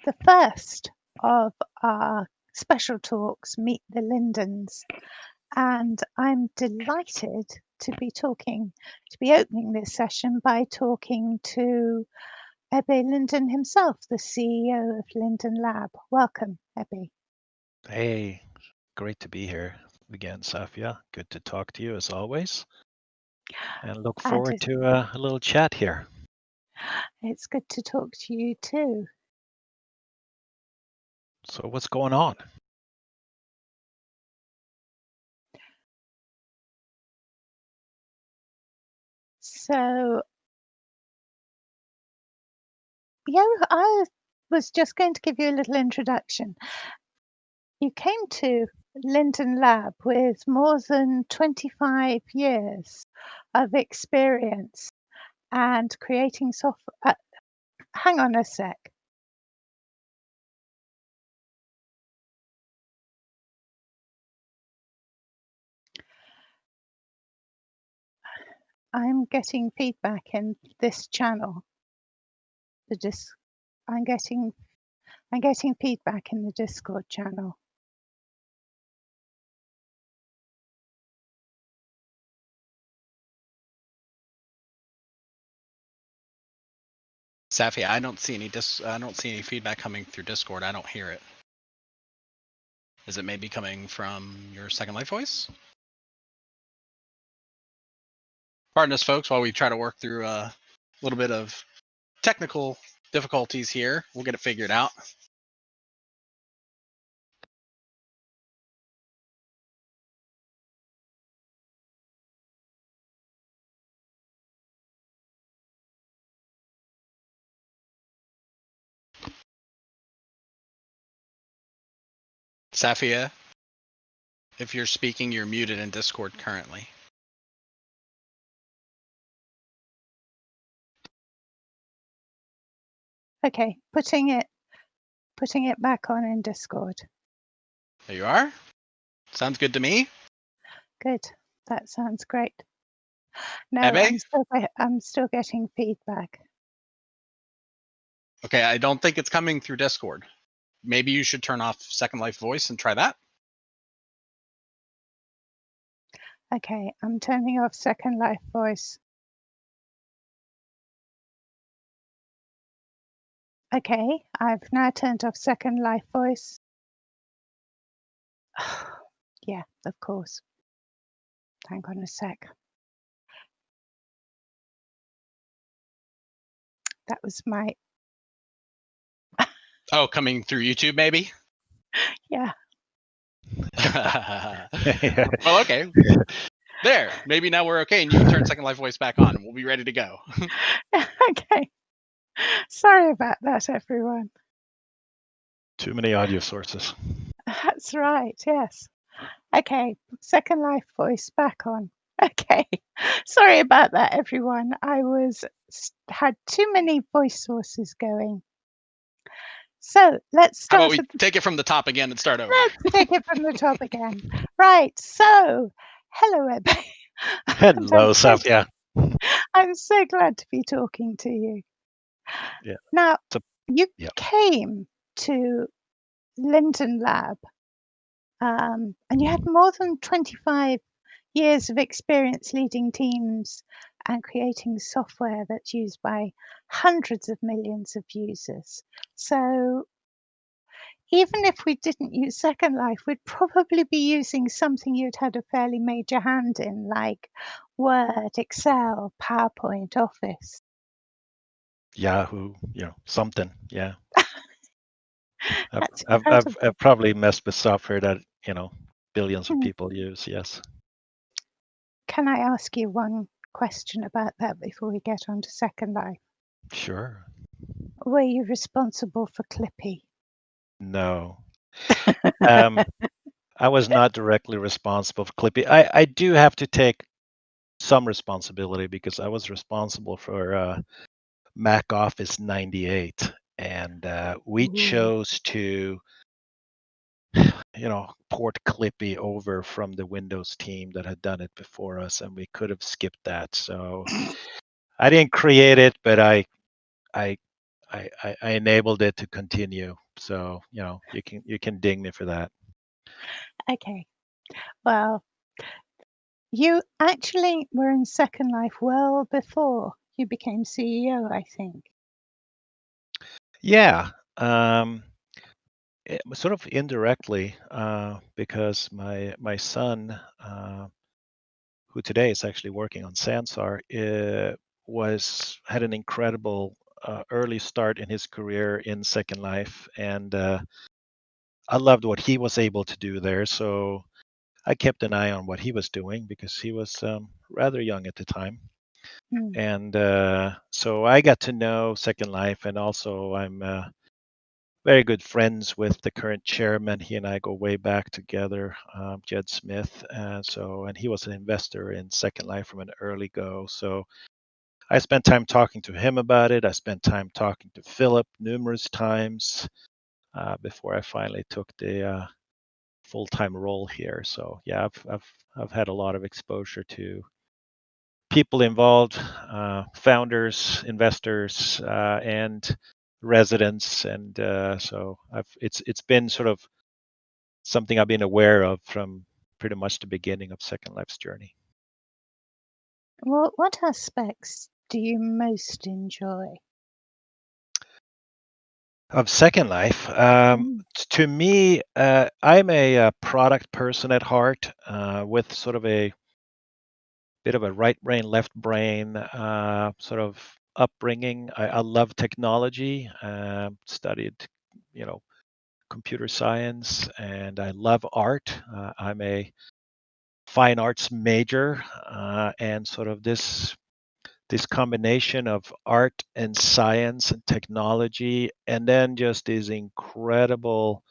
the first of our special talks, Meet the Lindens. And I'm delighted to be opening this session by talking to Ebbe Linden himself, the CEO of Linden Lab. Welcome, Ebbe. Hey, great to be here again, Saffia. Good to talk to you as always. And look forward to a little chat here. It's good to talk to you too. So what's going on? So, yeah, I was just going to give you a little introduction. You came to Linden Lab with more than 25 years of experience and creating software. Hang on a sec. I'm getting feedback in this channel. I'm getting feedback in the Discord channel. Saffia, I don't see any feedback coming through Discord. I don't hear it. Is it maybe coming from your Second Life voice? Pardon us, folks, while we try to work through a little bit of technical difficulties here. We'll get it figured out. Saffia, if you're speaking, you're muted in Discord currently. Okay, putting it back on in Discord. There you are. Sounds good to me. Good. That sounds great. No, Ebbe? I'm still getting feedback. Okay, I don't think it's coming through Discord. Maybe you should turn off Second Life voice and try that. Okay, I'm turning off Second Life voice. Okay, I've now turned off Second Life voice. Yeah, of course. Hang on a sec. That was my... Oh, coming through YouTube, maybe? Yeah. Well, okay. There. Maybe now we're okay, and you can turn Second Life voice back on, and we'll be ready to go. Okay. Sorry about that, everyone. Too many audio sources. That's right, yes. Okay, Second Life voice back on. Okay, sorry about that, everyone. I had too many voice sources going. So let's start. How about we take it from the top again and start over? Let's take it from the top again. Right, so hello, Ebbe. Hello, Saffia. I'm so glad to be talking to you. Yeah. Now, you came to Linden Lab and you had more than 25 years of experience leading teams and creating software that's used by hundreds of millions of users. So even if we didn't use Second Life, we'd probably be using something you'd had a fairly major hand in, like Word, Excel, PowerPoint, Office. Yahoo, something, yeah. I've probably messed with software that, billions of people use, yes. Can I ask you one question about that before we get on to Second Life? Sure. Were you responsible for Clippy? No. I was not directly responsible for Clippy. I do have to take some responsibility because I was responsible for Mac Office 98, and we chose to port Clippy over from the Windows team that had done it before us, and we could have skipped that. So I didn't create it, but I I enabled it to continue. So you can ding me for that. Okay. Well, you actually were in Second Life well before you became CEO, I think. Yeah. Sort of indirectly, because my son, who today is actually working on Sansar, had an incredible early start in his career in Second Life, and I loved what he was able to do there. So I kept an eye on what he was doing because he was rather young at the time. Mm. And so I got to know Second Life, and also I'm very good friends with the current chairman. He and I go way back together, Jed Smith. And he was an investor in Second Life from an early go. So I spent time talking to him about it. I spent time talking to Philip numerous times before I finally took the full-time role here. So yeah, I've had a lot of exposure to people involved, founders, investors, and residents, and so it's been sort of something I've been aware of from pretty much the beginning of Second Life's journey. Well, what aspects do you most enjoy? Of Second Life, to me, I'm a product person at heart, with sort of a bit of a right brain, left brain sort of upbringing. I love technology. Studied, you know, computer science, and I love art. I'm a fine arts major, and sort of this combination of art and science and technology, and then just this incredible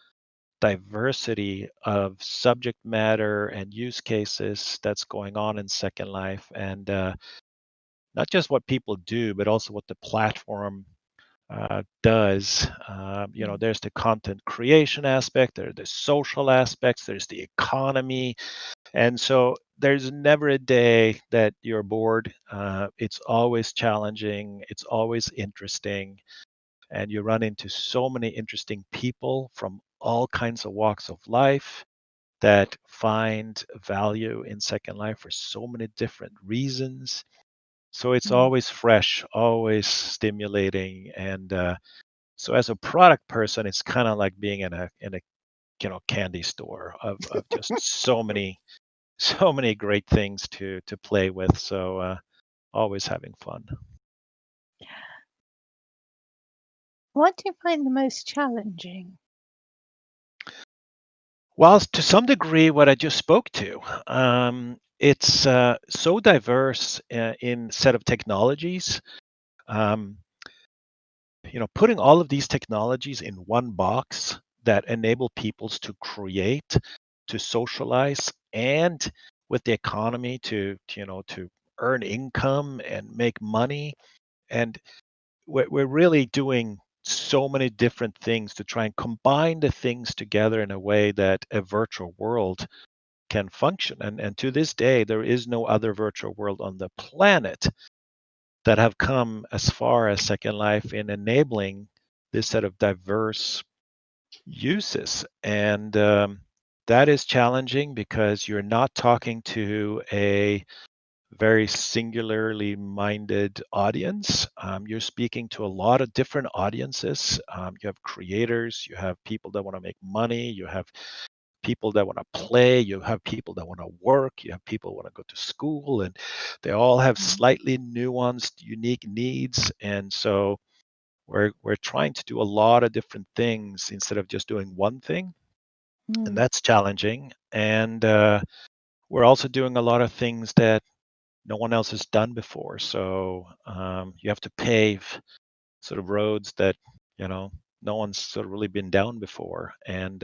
diversity of subject matter and use cases that's going on in Second Life, and not just what people do, but also what the platform does. There's the content creation aspect, there are the social aspects, there's the economy, and so there's never a day that you're bored. It's always challenging, it's always interesting, and you run into so many interesting people from all kinds of walks of life that find value in Second Life for so many different reasons. So it's always fresh, always stimulating, and so as a product person, it's kind of like being in a candy store of just so many great things to play with. So always having fun. What do you find the most challenging? Well, to some degree, what I just spoke to, it's so diverse in set of technologies. Um, Putting all of these technologies in one box that enable peoples to create, to socialize, and with the economy to earn income and make money. And we're really doing so many different things to try and combine the things together in a way that a virtual world can function. And to this day, there is no other virtual world on the planet that have come as far as Second Life in enabling this set of diverse uses. And that is challenging because you're not talking to a very singularly minded audience. You're speaking to a lot of different audiences. You have creators, you have people that want to make money, you have people that want to play, you have people that want to work, you have people who want to go to school, and they all have slightly nuanced, unique needs. And so we're trying to do a lot of different things instead of just doing one thing, and that's challenging. And we're also doing a lot of things that no one else has done before. So you have to pave sort of roads that no one's sort of really been down before, and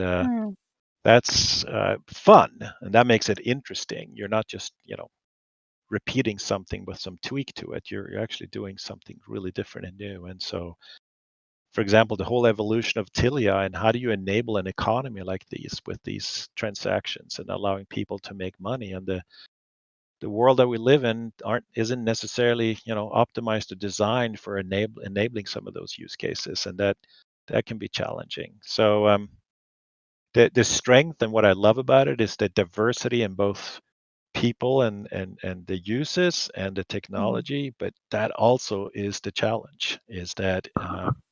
that's fun, and that makes it interesting. You're not just repeating something with some tweak to it. You're actually doing something really different and new. And so, for example, the whole evolution of Tilia, and how do you enable an economy like these with these transactions and allowing people to make money, and the world that we live in isn't necessarily optimized or designed for enabling some of those use cases, and that can be challenging. So the strength and what I love about it is the diversity in both people and the uses and the technology, but that also is the challenge, is that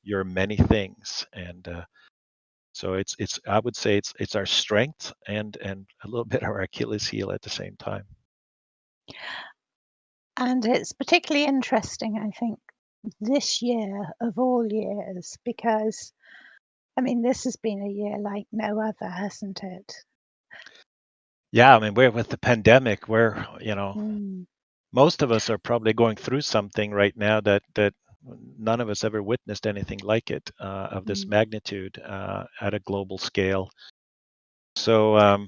you're many things. And so it's I would say it's our strength and a little bit our Achilles heel at the same time. And it's particularly interesting, I think, this year of all years, because I mean, this has been a year like no other, hasn't it? Yeah, I mean, we're with the pandemic, we're Mm. most of us are probably going through something right now that none of us ever witnessed anything like it, of this magnitude, at a global scale. So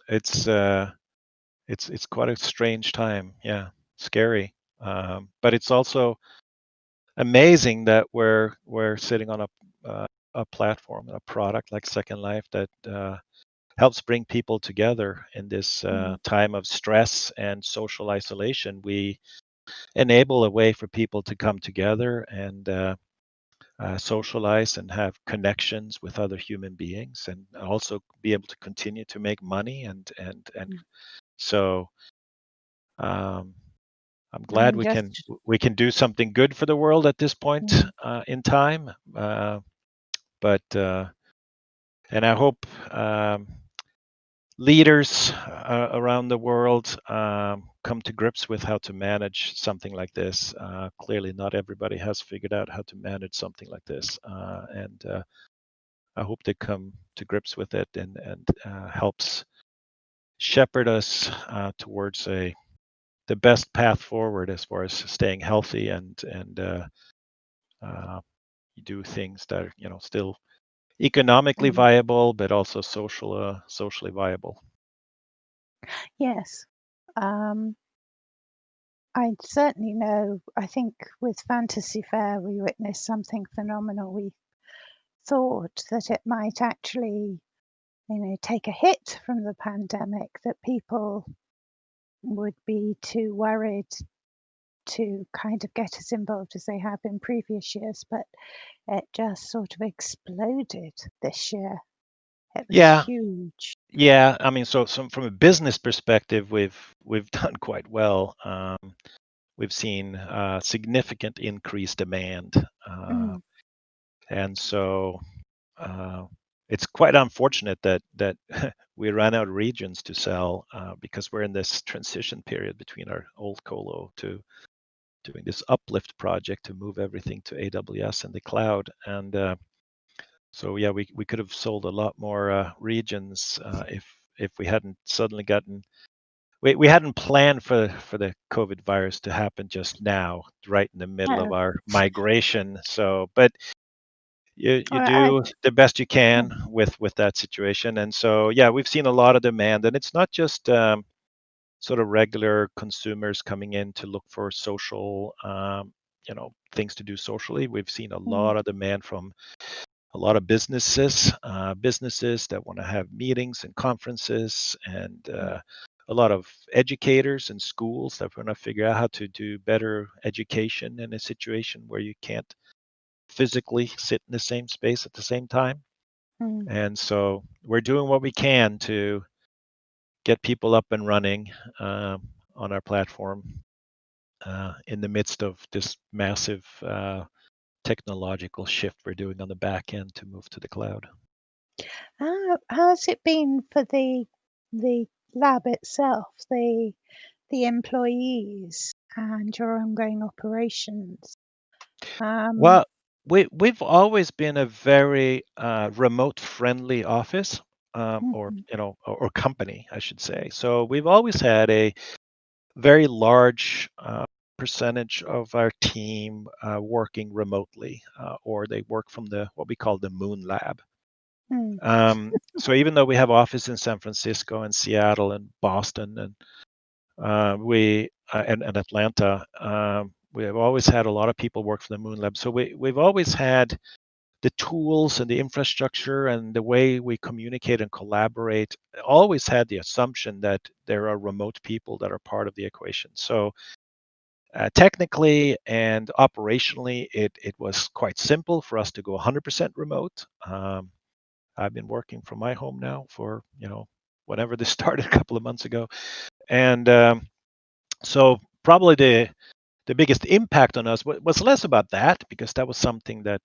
it's quite a strange time. Yeah, scary, but it's also amazing that we're sitting on a platform, a product like Second Life that helps bring people together in this time of stress and social isolation. We enable a way for people to come together and socialize and have connections with other human beings, and also be able to continue to make money. And so I'm glad we can do something good for the world at this point in time. But and I hope leaders around the world come to grips with how to manage something like this. Clearly, not everybody has figured out how to manage something like this, and I hope they come to grips with it and helps shepherd us towards the best path forward as far as staying healthy and do things that are still economically viable, but also socially viable. Yes. I certainly know, I think with Fantasy Fair, we witnessed something phenomenal. We thought that it might actually, take a hit from the pandemic, that people would be too worried to kind of get as involved as they have in previous years, but it just sort of exploded this year. It was huge. Yeah, I mean, so from a business perspective, we've done quite well. We've seen significant increased demand, and so it's quite unfortunate that we ran out of regions to sell, because we're in this transition period between our old colo to doing this uplift project to move everything to AWS and the cloud. And so yeah, we could have sold a lot more regions if we hadn't suddenly gotten. We hadn't planned for the COVID virus to happen just now, right in the middle of our migration. So, but you do the best you can with that situation. And so yeah, we've seen a lot of demand, and it's not just sort of regular consumers coming in to look for social things to do socially. We've seen a lot of demand from a lot of businesses that want to have meetings and conferences, and a lot of educators and schools that want to figure out how to do better education in a situation where you can't physically sit in the same space at the same time. And so we're doing what we can to get people up and running on our platform in the midst of this massive technological shift we're doing on the back end to move to the cloud. How has it been for the lab itself, the employees and your ongoing operations? Well, we've always been a very remote friendly office, or company, I should say. So we've always had a very large percentage of our team working remotely, or they work from what we call the Moon Lab. So even though we have office in San Francisco and Seattle and Boston and and Atlanta, we have always had a lot of people work for the Moon Lab. So we've always had the tools and the infrastructure and the way we communicate and collaborate always had the assumption that there are remote people that are part of the equation. So technically and operationally, it was quite simple for us to go 100% remote. I've been working from my home now for, whenever this started a couple of months ago. And so probably the biggest impact on us was less about that, because that was something that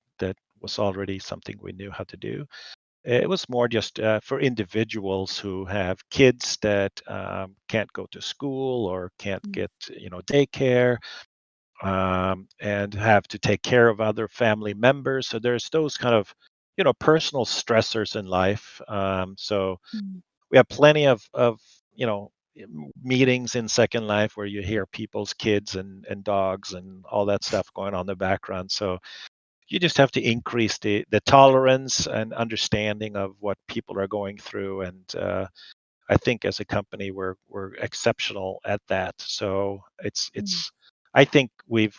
was already something we knew how to do. It was more just for individuals who have kids that can't go to school or can't get daycare, and have to take care of other family members. So there's those kind of personal stressors in life. So we have plenty of you know meetings in Second Life where you hear people's kids and dogs and all that stuff going on in the background. So you just have to increase the tolerance and understanding of what people are going through. And I think as a company we're exceptional at that. So it's I think we've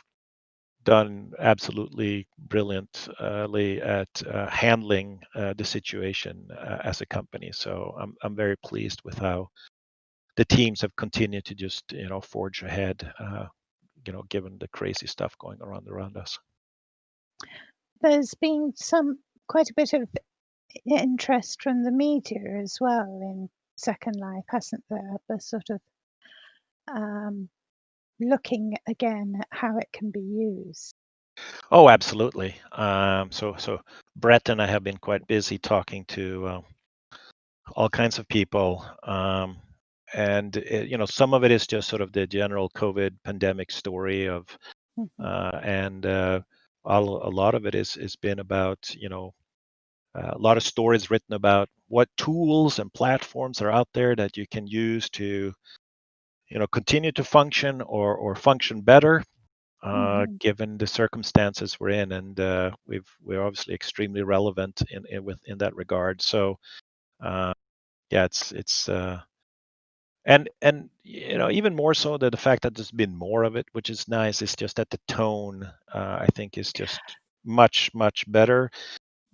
done absolutely brilliantly at handling the situation as a company. So I'm very pleased with how the teams have continued to just forge ahead, given the crazy stuff going around us. There's been quite a bit of interest from the media as well in Second Life, hasn't there? The sort of looking again at how it can be used. Oh, absolutely. So Brett and I have been quite busy talking to all kinds of people. And some of it is just sort of the general COVID pandemic story of, and a lot of it is been about a lot of stories written about what tools and platforms are out there that you can use to continue to function or function better, given the circumstances we're in. And we're obviously extremely relevant in that regard. So yeah, it's and even more so that the fact that there's been more of it, which is nice, is just that the tone I think is just much better.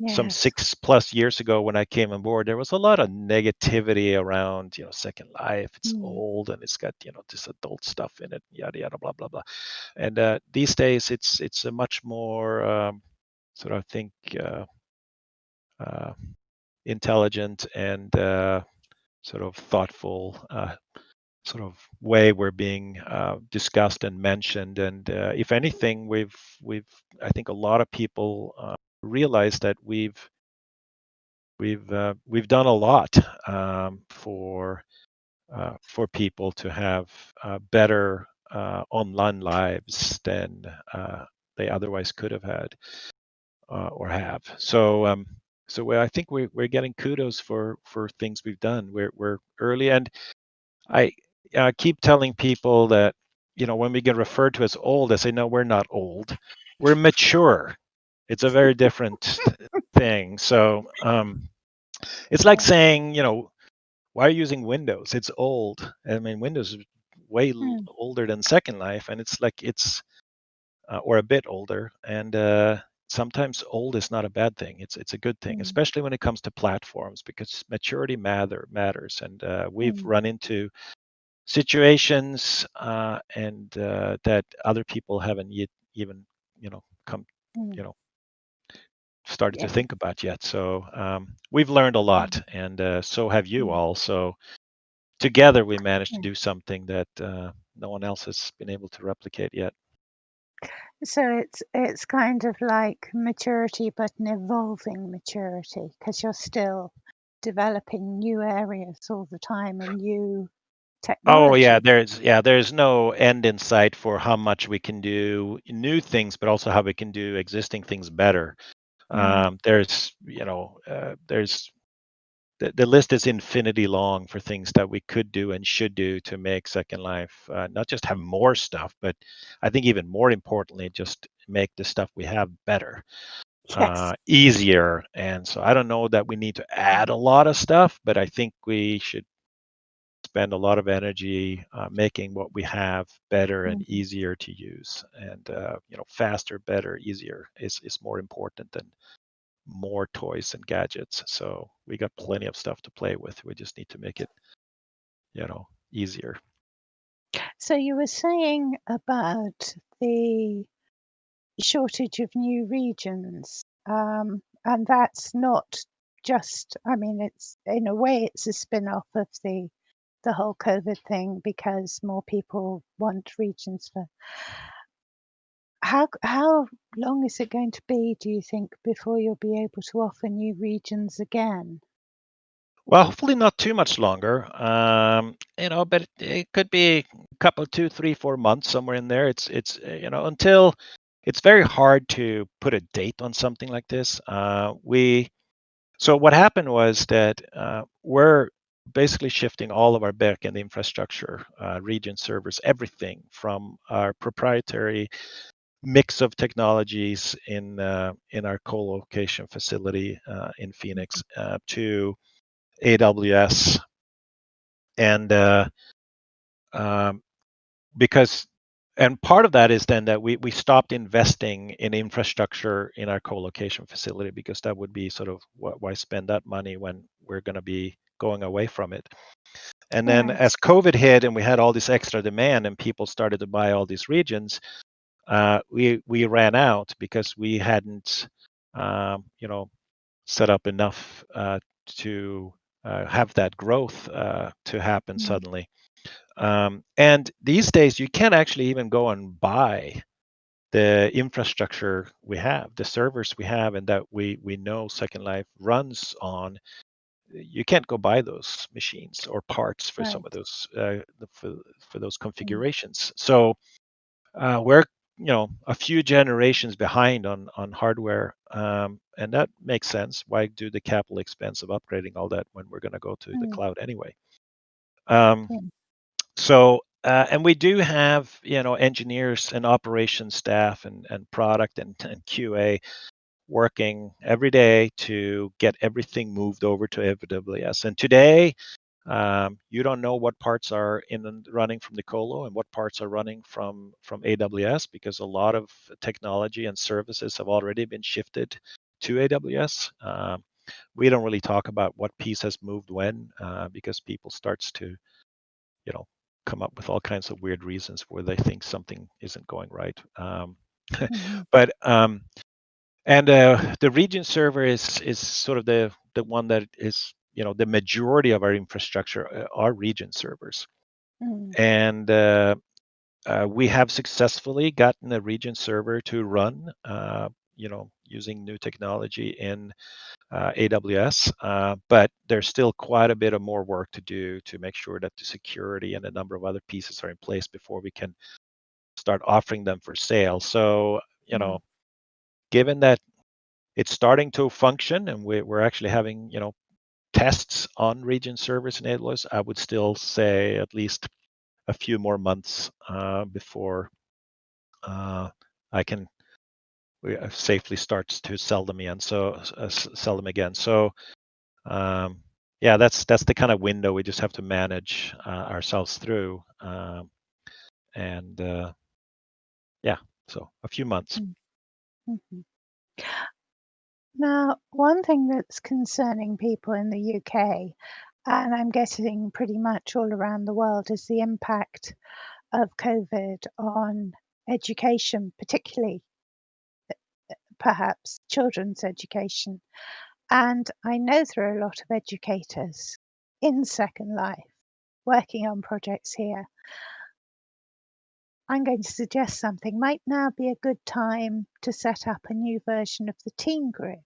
Some Yes. 6+ years ago when I came on board, there was a lot of negativity around Second Life. It's old and it's got this adult stuff in it, yada yada, blah blah blah. And these days it's a much more sort of, I think, intelligent and sort of thoughtful sort of way we're being discussed and mentioned. And if anything, we've I think a lot of people realize that we've done a lot for people to have better online lives than they otherwise could have had or have. So I think we're getting kudos for things we've done. We're early, and I keep telling people that when we get referred to as old, I say no, we're not old. We're mature. It's a very different thing. So it's like saying, why are you using Windows? It's old. I mean, Windows is way older than Second Life, and it's like or a bit older. And sometimes old is not a bad thing. It's a good thing, especially when it comes to platforms, because maturity matters. And we've run into situations and that other people haven't yet even come started to think about yet. So we've learned a lot, and so have you all. So together we managed to do something that no one else has been able to replicate yet. So it's kind of like maturity, but an evolving maturity, because you're still developing new areas all the time and new technology. Oh yeah, there's no end in sight for how much we can do new things, but also how we can do existing things better. There's the list is infinity long for things that we could do and should do to make Second Life not just have more stuff, but I think even more importantly, just make the stuff we have better, easier. And so I don't know that we need to add a lot of stuff, but I think we should spend a lot of energy making what we have better and easier to use. And faster, better, easier is more important than more toys and gadgets. So we got plenty of stuff to play with. We just need to make it, easier. So you were saying about the shortage of new regions, and that's not just, it's in a way it's a spin-off of the whole COVID thing, because more people want regions for. How long is it going to be, do you think, before you'll be able to offer new regions again? Well, hopefully not too much longer. But it could be a couple, 2, 3, 4 months, somewhere in there. It's until it's very hard to put a date on something like this. So what happened was that we're basically shifting all of our backend infrastructure, region servers, everything from our proprietary mix of technologies in our co-location facility in Phoenix to AWS, and because part of that is then that we stopped investing in infrastructure in our co-location facility, because that would be sort of why spend that money when we're going to be going away from it. And then Right. as COVID hit and we had all this extra demand and people started to buy all these regions, we ran out because we hadn't set up enough to have that growth to happen suddenly. And these days, you can't actually even go and buy the infrastructure we have, the servers we have, and that we know Second Life runs on. You can't go buy those machines or parts for some of those for those configurations. So we're a few generations behind on hardware, and that makes sense. Why do the capital expense of upgrading all that when we're going to go to the cloud anyway? So and we do have engineers and operations staff and product and QA working every day to get everything moved over to AWS. And today, you don't know what parts are running from the colo and what parts are running from AWS, because a lot of technology and services have already been shifted to AWS. We don't really talk about what piece has moved when, because people starts to come up with all kinds of weird reasons where they think something isn't going right. But and the region server is sort of the one that is the majority of our infrastructure are region servers. And we have successfully gotten a region server to run using new technology in AWS, but there's still quite a bit of more work to do to make sure that the security and a number of other pieces are in place before we can start offering them for sale. So given that it's starting to function and we're actually having tests on region servers in AWS, I would still say at least a few more months before I can safely start to sell them again. So that's the kind of window we just have to manage ourselves through, and so a few months. Now, one thing that's concerning people in the UK, and I'm guessing pretty much all around the world, is the impact of COVID on education, particularly perhaps children's education. And I know there are a lot of educators in Second Life working on projects here. I'm going to suggest something. Might now be a good time to set up a new version of the Team Grid,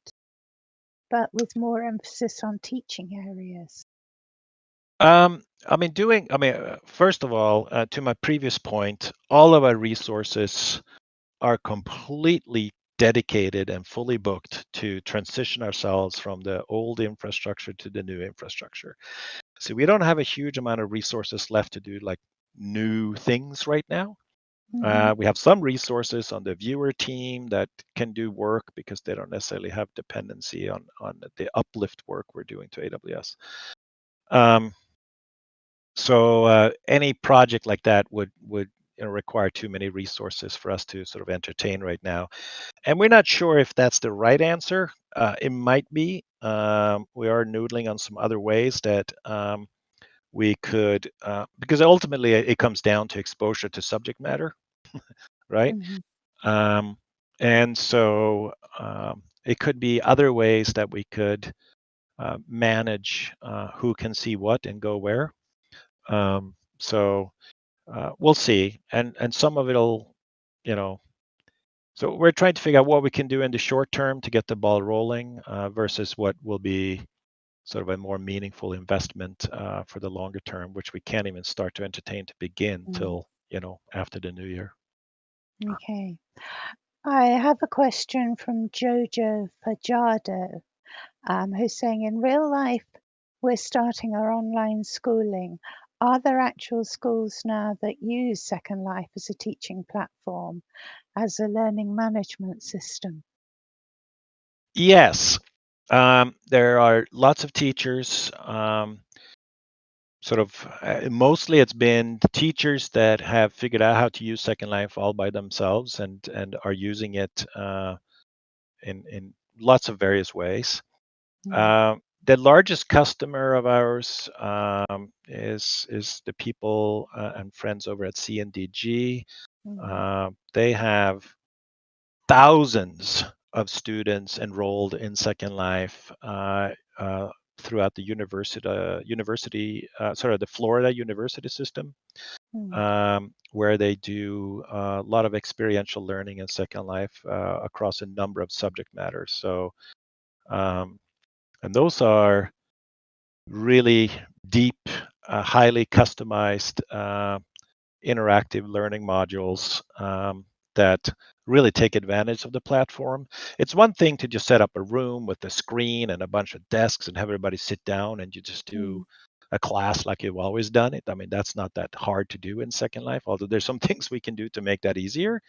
but with more emphasis on teaching areas. First of all, to my previous point, all of our resources are completely dedicated and fully booked to transition ourselves from the old infrastructure to the new infrastructure. So we don't have a huge amount of resources left to do like new things right now. We have some resources on the viewer team that can do work because they don't necessarily have dependency on the uplift work we're doing to AWS. So any project like that would require too many resources for us to sort of entertain right now. And we're not sure if that's the right answer. It might be. We are noodling on some other ways that we could, because ultimately it comes down to exposure to subject matter, right? And so it could be other ways that we could manage who can see what and go where. So we'll see, and some of it'll, so we're trying to figure out what we can do in the short term to get the ball rolling versus what will be sort of a more meaningful investment for the longer term, which we can't even start to entertain to begin till after the new year. Okay. I have a question from Jojo Fajardo, who's saying, in real life, we're starting our online schooling. Are there actual schools now that use Second Life as a teaching platform, as a learning management system? Yes. There are lots of teachers. Mostly it's been teachers that have figured out how to use Second Life all by themselves and are using it in lots of various ways. The largest customer of ours is the people and friends over at CNDG. They have thousands of students enrolled in Second Life throughout the the Florida university system, where they do a lot of experiential learning in Second Life across a number of subject matters. So, and those are really deep, highly customized, interactive learning modules that really take advantage of the platform. It's one thing to just set up a room with a screen and a bunch of desks and have everybody sit down and you just do a class like you've always done it. I mean, that's not that hard to do in Second Life, although there's some things we can do to make that easier.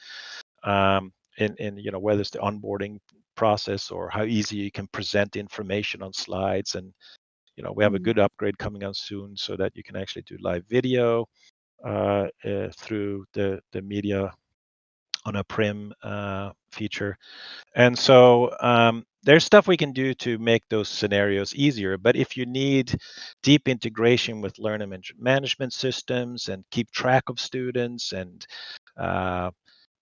In whether it's the onboarding process or how easy you can present information on slides. And we have a good upgrade coming on soon so that you can actually do live video through the media on a prim feature. And so there's stuff we can do to make those scenarios easier. But if you need deep integration with learning management systems and keep track of students, and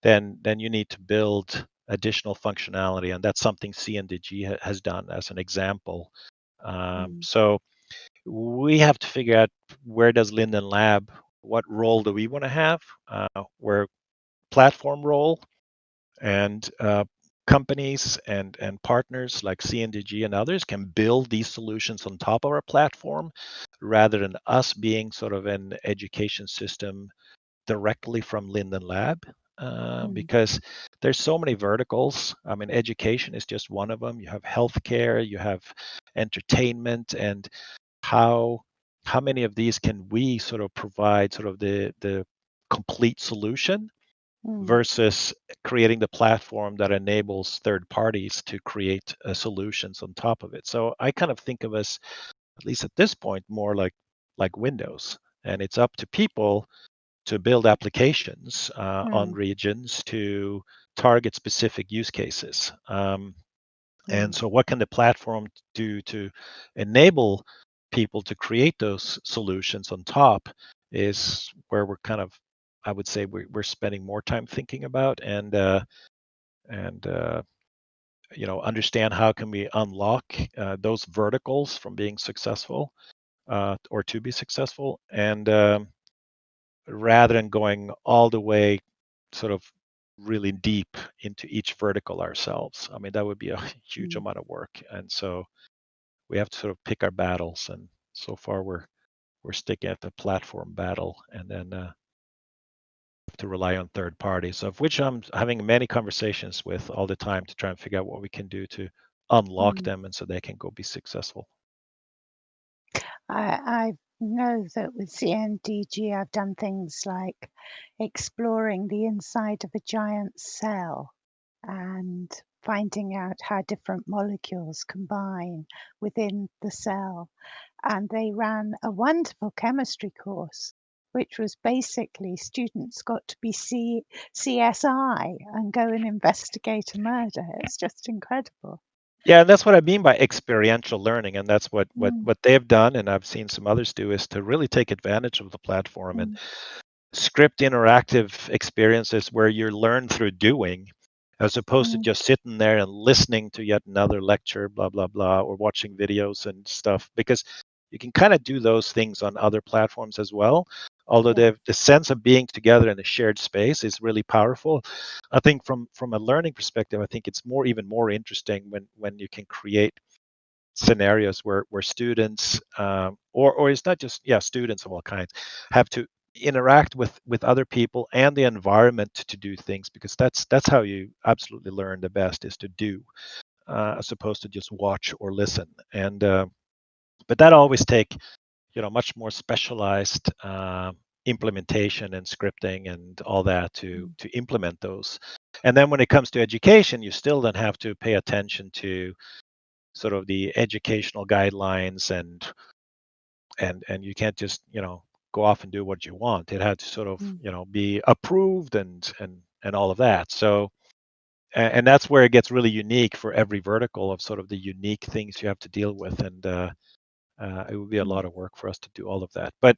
then you need to build additional functionality, and that's something CNDG has done as an example. So we have to figure out, where does Linden Lab, what role do we want to have? We're platform role, and companies and partners like CNDG and others can build these solutions on top of our platform rather than us being sort of an education system directly from Linden Lab. Because there's so many verticals. I mean, education is just one of them. You have healthcare, you have entertainment, and how many of these can we sort of provide sort of the complete solution versus creating the platform that enables third parties to create solutions on top of it. So I kind of think of us, at least at this point, more like Windows, and it's up to people to build applications on regions to target specific use cases. And so what can the platform do to enable people to create those solutions on top is where we're kind of, I would say, we're spending more time thinking about, and understand how can we unlock those verticals from being successful or to be successful, and rather than going all the way sort of really deep into each vertical ourselves. I mean, that would be a huge amount of work, and so we have to sort of pick our battles. And so far, we're sticking at the platform battle, and then have to rely on third parties, of which I'm having many conversations with all the time to try and figure out what we can do to unlock them, and so they can go be successful. I know that with CNDG, I've done things like exploring the inside of a giant cell and finding out how different molecules combine within the cell. And they ran a wonderful chemistry course which was basically students got to be CSI and go and investigate a murder. It's just incredible. Yeah, and that's what I mean by experiential learning, and that's what Mm, they've done, and I've seen some others do, is to really take advantage of the platform and mm, script interactive experiences where you learn through doing, as opposed to mm, just sitting there and listening to yet another lecture, blah blah blah, or watching videos and stuff. Because you can kind of do those things on other platforms as well. Although yeah. the sense of being together in a shared space is really powerful. I think from a learning perspective, I think it's even more interesting when you can create scenarios where students or it's not just students of all kinds have to interact with other people and the environment to do things, because that's how you absolutely learn the best, is to do, as opposed to just watch or listen. And but that always take much more specialized implementation and scripting and all that Mm, to implement those. And then when it comes to education, you still then have to pay attention to sort of the educational guidelines, and you can't just go off and do what you want. It had to sort of mm, be approved and all of that. So and that's where it gets really unique for every vertical, of sort of the unique things you have to deal with. And it would be a mm, lot of work for us to do all of that. But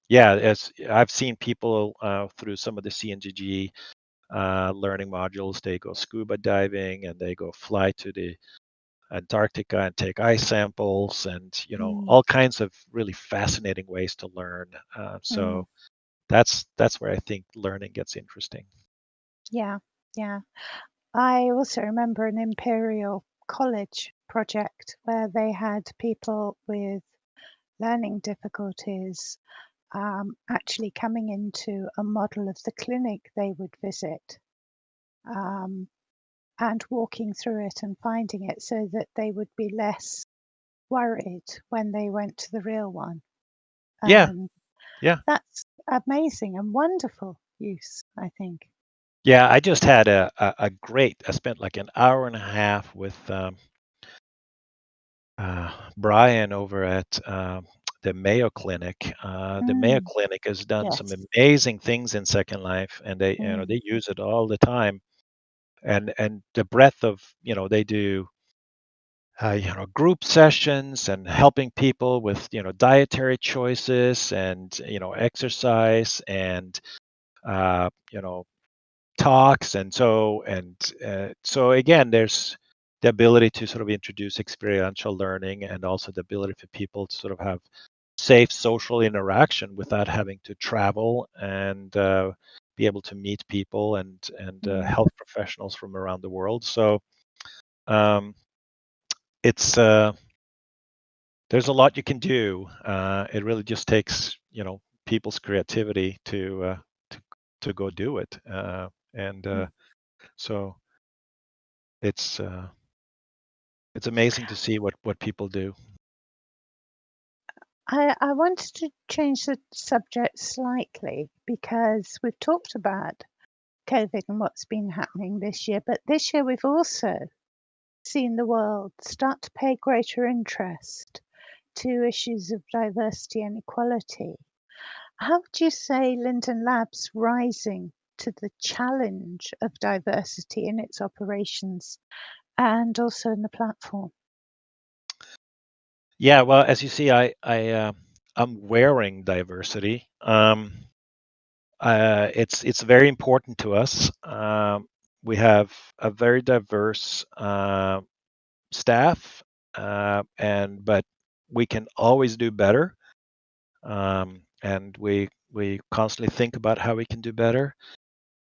yeah, as I've seen people through some of the CNGG learning modules, they go scuba diving and they go fly to the Antarctica and take ice samples, and mm, all kinds of really fascinating ways to learn. mm. So that's where I think learning gets interesting. Yeah, yeah. I also remember an Imperial College project where they had people with learning difficulties actually coming into a model of the clinic they would visit, um, and walking through it and finding it so that they would be less worried when they went to the real one. Yeah, And yeah, that's amazing and wonderful use, I think. yeah. I just had a great. I spent like an hour and a half with Brian over at the Mayo Clinic. The Mayo Mm, Clinic has done some yes. amazing things in Second Life, and they Mm, they use it all the time. And the breadth of they do group sessions and helping people with dietary choices and exercise and you know talks. And so again, there's the ability to sort of introduce experiential learning, and also the ability for people to sort of have safe social interaction without having to travel, and be able to meet people and mm, health professionals from around the world. So um, it's there's a lot you can do. It really just takes people's creativity to to go do it. And mm. so it's uh, it's amazing to see what people do. I wanted to change the subject slightly because we've talked about COVID and what's been happening this year, but this year we've also seen the world start to pay greater interest to issues of diversity and equality. How would you say Linden Lab's rising to the challenge of diversity in its operations and also in the platform? Yeah, well, as you see, I'm wearing diversity. It's very important to us. We have a very diverse staff, and but we can always do better, and we constantly think about how we can do better.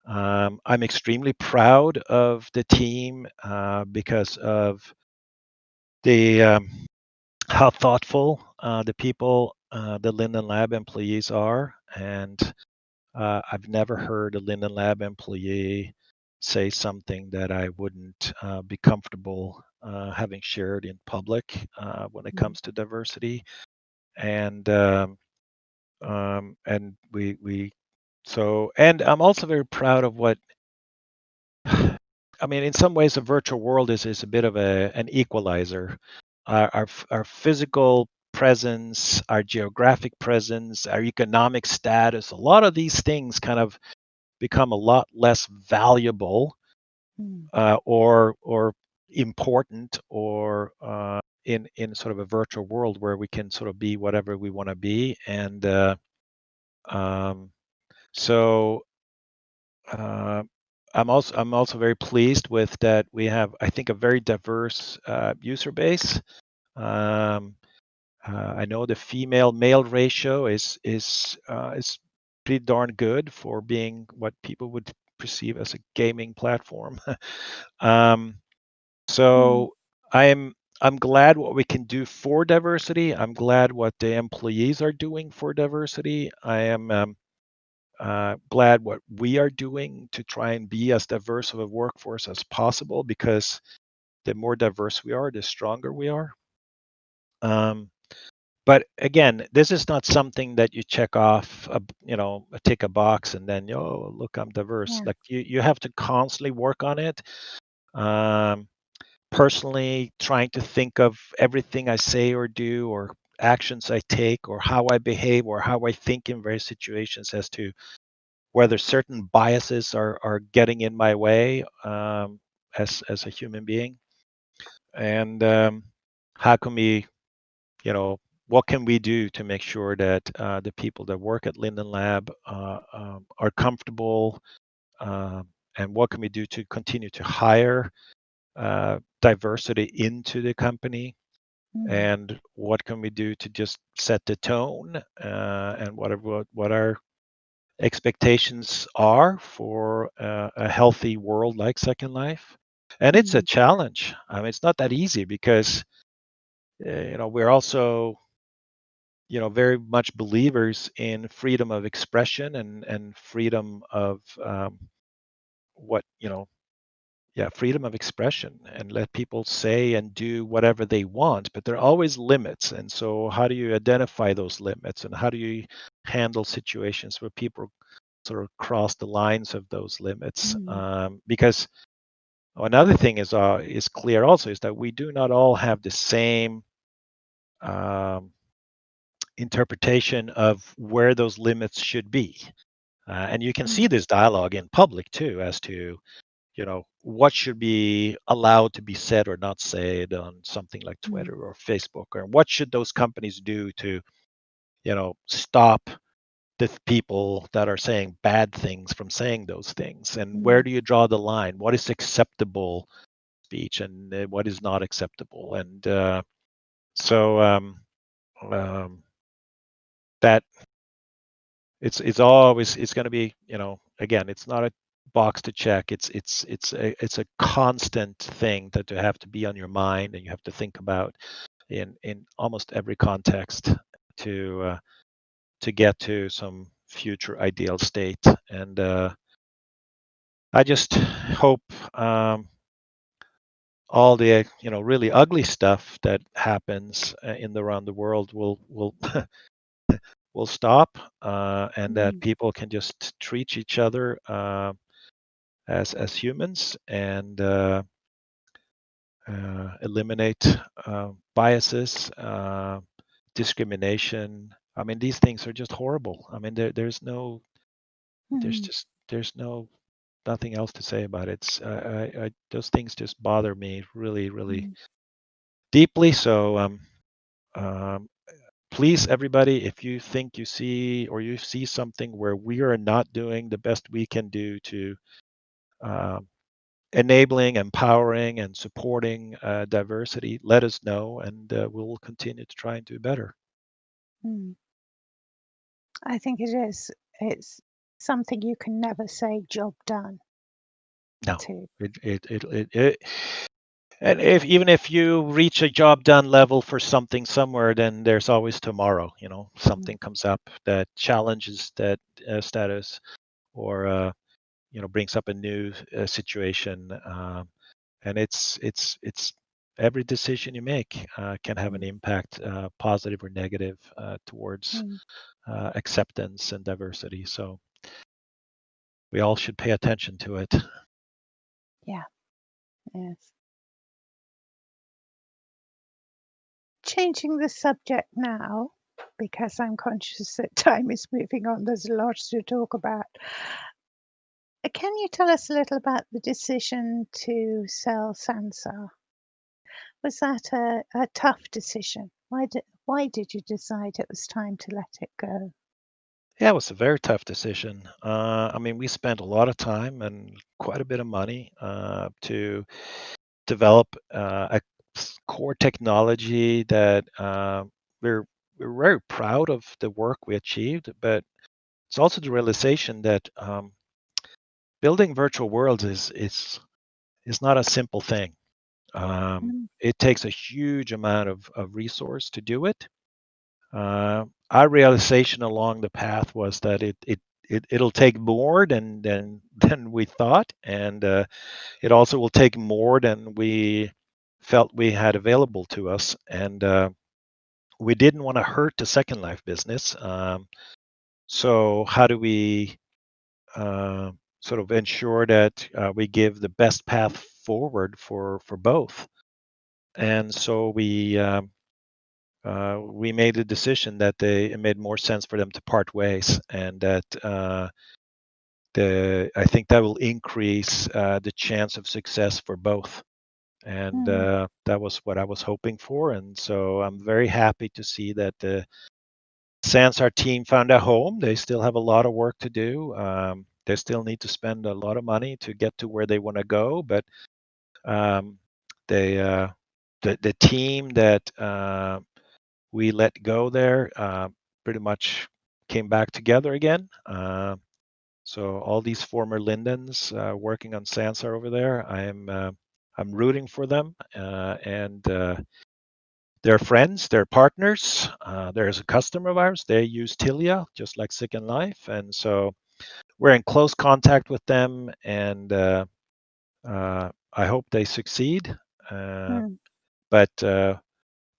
I'm extremely proud of the team because of the how thoughtful the people, the Linden Lab employees are, and I've never heard a Linden Lab employee say something that I wouldn't be comfortable having shared in public when it Mm, comes to diversity. And and we so and I'm also very proud of what I mean. In some ways, the virtual world is a bit of an equalizer. Our physical presence, our geographic presence, our economic status, a lot of these things kind of become a lot less valuable or important or in sort of a virtual world where we can sort of be whatever we want to be. And so I'm also very pleased with that we have, I think, a very diverse user base. I know the female male ratio is pretty darn good for being what people would perceive as a gaming platform. So I'm glad what we can do for diversity. I'm glad what the employees are doing for diversity. I am glad what we are doing to try and be as diverse of a workforce as possible, because the more diverse we are, the stronger we are. But again, this is not something that you check off, tick a box and then, oh, look, I'm diverse. Yeah. Like you have to constantly work on it. Personally, trying to think of everything I say or do or actions I take or how I behave or how I think in various situations as to whether certain biases are getting in my way as a human being. And how can we, what can we do to make sure that the people that work at Linden Lab are comfortable, and what can we do to continue to hire diversity into the company, and what can we do to just set the tone and what our expectations are for a healthy world like Second Life. And it's a challenge. I mean, it's not that easy because we're also very much believers in freedom of expression and freedom of freedom of expression, and let people say and do whatever they want, but there are always limits. And so how do you identify those limits, and how do you handle situations where people sort of cross the lines of those limits? Because another thing is clear also, is that we do not all have the same interpretation of where those limits should be. And you can see this dialogue in public too, as to what should be allowed to be said or not said on something like Twitter or Facebook, or what should those companies do to stop the people that are saying bad things from saying those things, and where do you draw the line? What is acceptable speech and what is not acceptable? And that it's always, it's going to be, again, it's not a box to check. It's a constant thing that you have to be on your mind, and you have to think about in almost every context to get to some future ideal state. And I just hope all the really ugly stuff that happens around the world will will stop, and that people can just treat each other as humans, and eliminate biases, discrimination. I mean, these things are just horrible. I mean, there's nothing else to say about it. Those things just bother me really, really deeply. So please, everybody, if you think you see something where we are not doing the best we can do to enabling, empowering, and supporting diversity, let us know, and we'll continue to try and do better. I think it is. It's something you can never say job done. No, and even if you reach a job done level for something somewhere, then there's always tomorrow. Something comes up that challenges that status, or brings up a new situation, and it's every decision you make can have an impact, positive or negative, towards acceptance and diversity. So we all should pay attention to it. Yeah. Yes. changing the subject now, because I'm conscious that time is moving on. There's a lot to talk about. Can you tell us a little about the decision to sell Sansa? Was that a tough decision? Why did you decide it was time to let it go? Yeah, it was a very tough decision. I mean, we spent a lot of time and quite a bit of money to develop core technology that we're we're very proud of the work we achieved, but it's also the realization that building virtual worlds is not a simple thing. Mm, It takes a huge amount of resource to do it. Our realization along the path was that it'll take more than we thought, and it also will take more than we felt we had available to us, and we didn't want to hurt the Second Life business. So how do we sort of ensure that we give the best path forward for both? And so we made a decision that it made more sense for them to part ways, and that I think that will increase the chance of success for both. And mm, that was what I was hoping for. And so I'm very happy to see that the Sansar team found a home. They still have a lot of work to do. They still need to spend a lot of money to get to where they want to go, but um, they the team that we let go there pretty much came back together again. So all these former Lindens working on Sansar over there, I'm rooting for them, and they're friends, they're partners. There's a customer of ours. They use Tilia just like Second Life, and so we're in close contact with them, and I hope they succeed. mm, But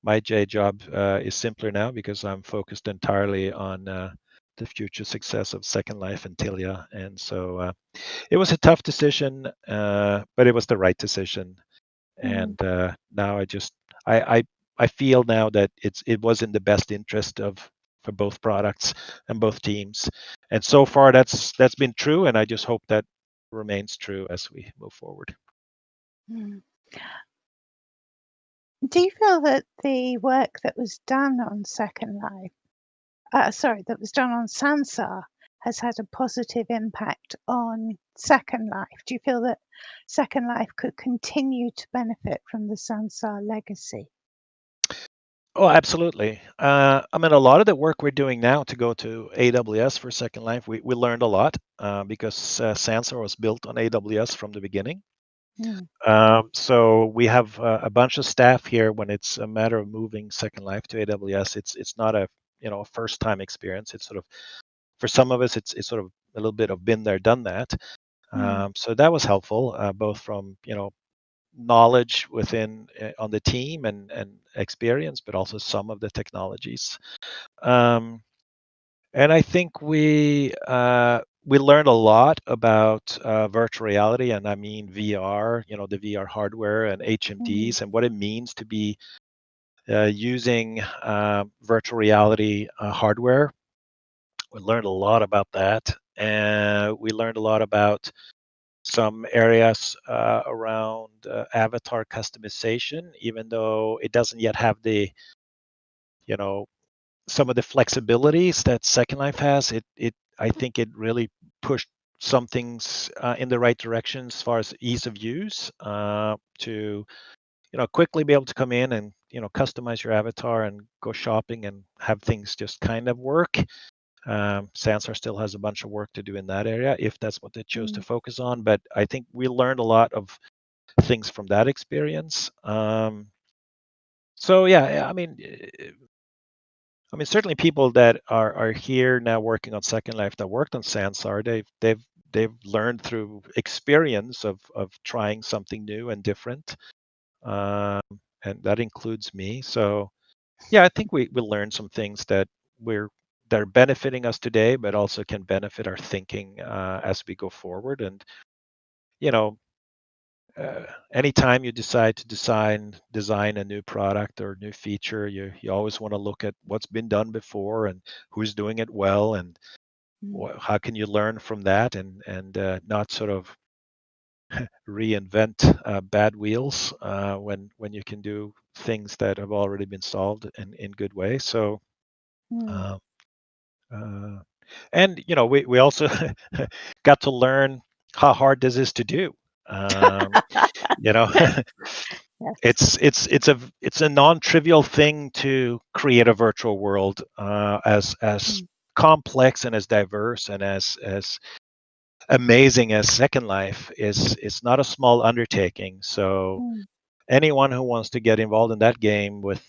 my day job is simpler now because I'm focused entirely on the future success of Second Life and Tilia, and so it was a tough decision, but it was the right decision. mm, And now I, I I feel now that it was in the best interest of for both products and both teams, and so far that's been true, and I just hope that remains true as we move forward. mm. Do you feel that the work that was done on Second Life, that was done on Sansa, has had a positive impact on Second Life? Do you feel that Second Life could continue to benefit from the Sansa legacy? Oh, absolutely. I mean, a lot of the work we're doing now to go to AWS for Second Life, we learned a lot because Sansa was built on AWS from the beginning. Mm, So we have a bunch of staff here. When it's a matter of moving Second Life to AWS, it's not a a first time experience. It's sort of for some of us, it's sort of a little bit of been there, done that. mm, So that was helpful, both from knowledge within on the team and experience, but also some of the technologies. Um, and I think we learned a lot about virtual reality, and I mean VR, the VR hardware and mm, HMDs, and what it means to be using virtual reality hardware. We learned a lot about that, and we learned a lot about some areas around avatar customization, even though it doesn't yet have the you know some of the flexibilities that Second Life has. It I think it really pushed some things in the right direction as far as ease of use, to quickly be able to come in and customize your avatar and go shopping and have things just kind of work. Sansar still has a bunch of work to do in that area if that's what they chose to mm, focus on. But I think we learned a lot of things from that experience. So yeah, I mean, certainly people that are here now working on Second Life that worked on Sansar, they've learned through experience of trying something new and different, um, and that includes me. So yeah, I think we learned some things we're that are benefiting us today, but also can benefit our thinking as we go forward. And you know, anytime you decide to design a new product or new feature, you always want to look at what's been done before and who's doing it well, and how can you learn from that, and not sort of reinvent bad wheels when you can do things that have already been solved in good ways. So uh, uh, and we also got to learn how hard this is to do. You know, Yes. it's a non-trivial thing to create a virtual world as complex and as diverse and as amazing as Second Life is. It's not a small undertaking. So anyone who wants to get involved in that game with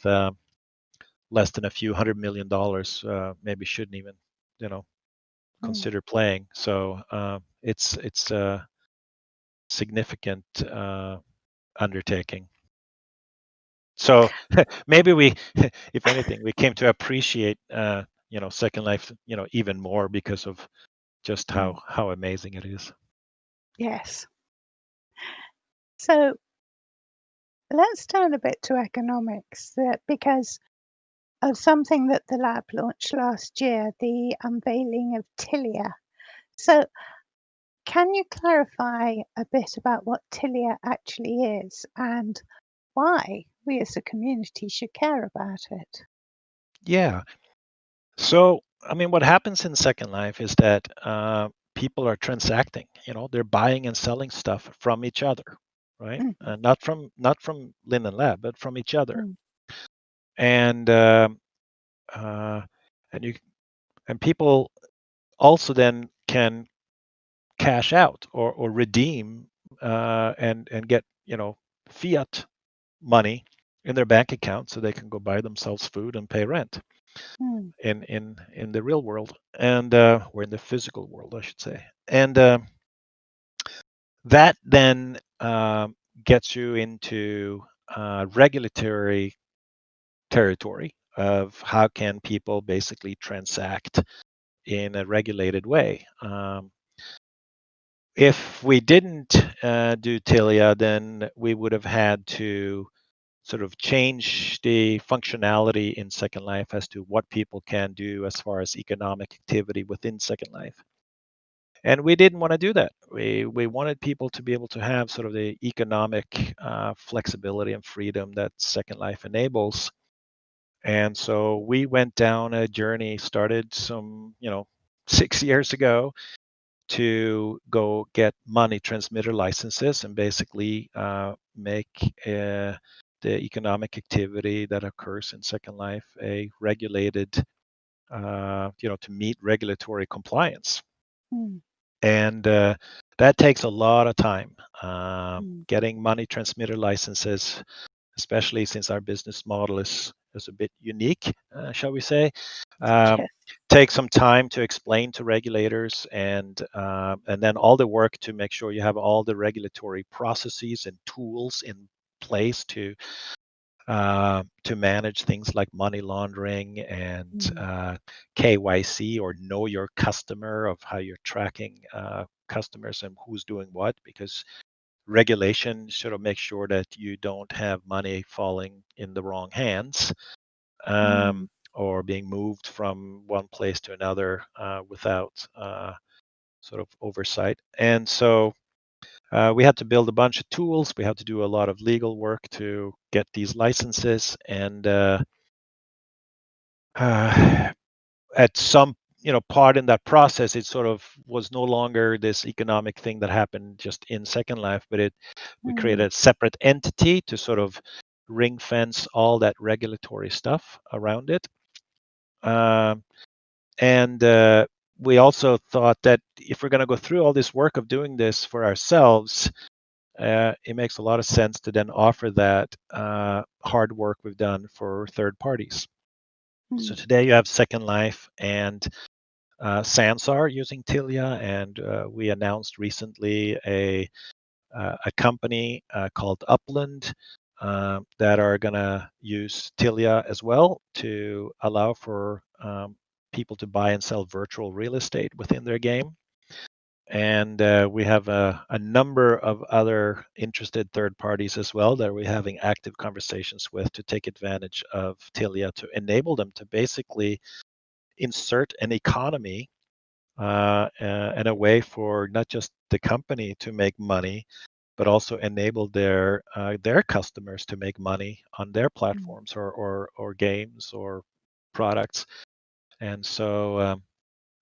less than a few $100 million maybe shouldn't even consider playing. So it's a significant undertaking. So maybe we, if anything, we came to appreciate Second Life even more because of just how amazing it is. Yes. So let's turn a bit to economics, because of something that the lab launched last year, the unveiling of Tilia. So can you clarify a bit about what Tilia actually is and why we as a community should care about it? Yeah. So, I mean, what happens in Second Life is that people are transacting. They're buying and selling stuff from each other, right? Not from Linden Lab, but from each other. And uh, and you and people also then can cash out or redeem and get fiat money in their bank account so they can go buy themselves food and pay rent in the real world, and or in the physical world, I should say. And that then gets you into regulatory territory of how can people basically transact in a regulated way. If we didn't do Tilia, then we would have had to sort of change the functionality in Second Life as to what people can do as far as economic activity within Second Life. And we didn't want to do that. We wanted people to be able to have sort of the economic flexibility and freedom that Second Life enables. And so we went down a journey, started 6 years ago, to go get money transmitter licenses and basically make the economic activity that occurs in Second Life a regulated, to meet regulatory compliance. And that takes a lot of time. Getting money transmitter licenses, especially since our business model is a bit unique, shall we say, take some time to explain to regulators, and then all the work to make sure you have all the regulatory processes and tools in place to manage things like money laundering and KYC, or know your customer, of how you're tracking customers and who's doing what, because regulation sort of makes sure that you don't have money falling in the wrong hands, or being moved from one place to another without sort of oversight. And so we had to build a bunch of tools. We had to do a lot of legal work to get these licenses, and at some part in that process, it sort of was no longer this economic thing that happened just in Second Life, but we created a separate entity to sort of ring fence all that regulatory stuff around it. And we also thought that if we're going to go through all this work of doing this for ourselves, it makes a lot of sense to then offer that hard work we've done for third parties. So today you have Second Life and Sansa using Tilia, and we announced recently a company called Upland that are going to use Tilia as well to allow for people to buy and sell virtual real estate within their game. and we have a number of other interested third parties as well that we're having active conversations with to take advantage of Tilia to enable them to basically insert an economy and a way for not just the company to make money, but also enable their customers to make money on their platforms or games or products. And so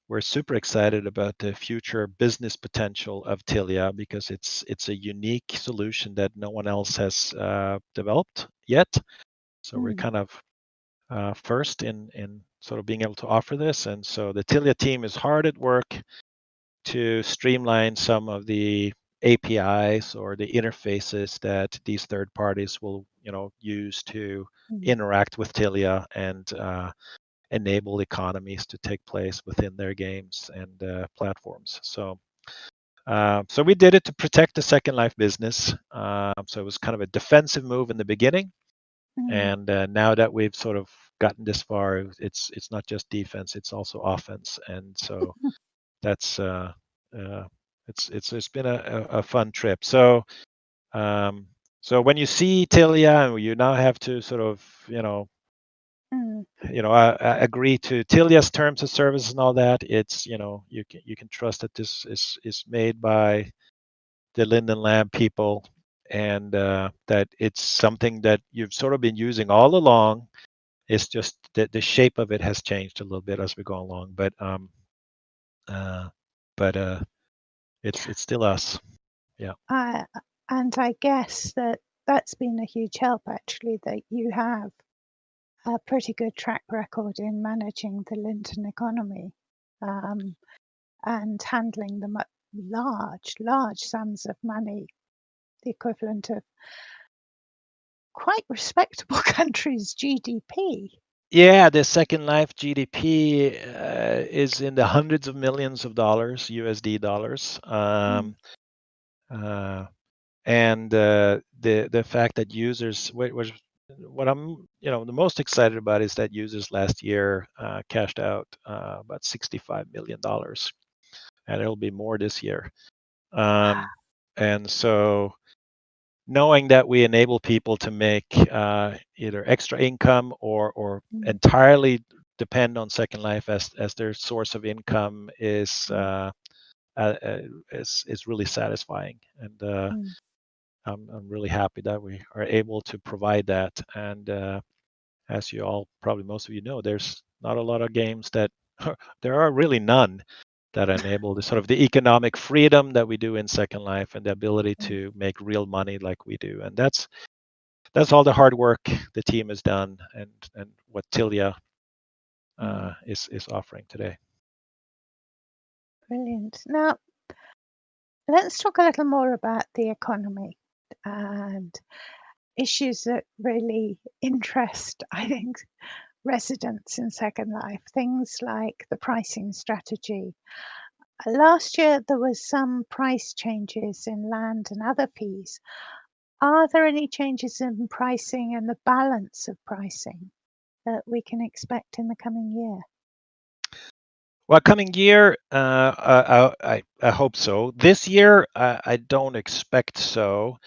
we're super excited about the future business potential of Tilia because it's a unique solution that no one else has developed yet. So we're kind of first in sort of being able to offer this. And so the Tilia team is hard at work to streamline some of the APIs or the interfaces that these third parties will, use to interact with Tilia and enable economies to take place within their games and platforms. So we did it to protect the Second Life business. So it was kind of a defensive move in the beginning, and now that we've sort of gotten this far, it's not just defense; it's also offense. And so that's it's been a fun trip. So so when you see Tilia, you now have to sort of agree to Tilia's terms of service and all that. It's you can trust that this is made by the Linden Lab people, and that it's something that you've sort of been using all along. It's just that the shape of it has changed a little bit as we go along, but it's still us. Yeah. And I guess that's been a huge help, actually, that you have a pretty good track record in managing the Linden economy and handling the large sums of money, the equivalent of quite respectable countries' GDP. Yeah, the Second Life GDP is in the hundreds of millions of dollars, USD dollars. And the fact that users, what I'm the most excited about is that users last year cashed out about $65 million, and it'll be more this year. And so knowing that we enable people to make either extra income or entirely depend on Second Life as their source of income is really satisfying, and I'm really happy that we are able to provide that. And as you all, probably most of you know, there's not a lot of games that there are really none that enable the sort of the economic freedom that we do in Second Life and the ability to make real money like we do. And that's all the hard work the team has done, and what Tilia is offering today. Brilliant. Now, let's talk a little more about the economy and issues that really interest, I think, residents in Second Life. Things like the pricing strategy. Last year, there was some price changes in land and other fees. Are there any changes in pricing and the balance of pricing that we can expect in the coming year? Well, coming year, I hope so. This year, I don't expect so.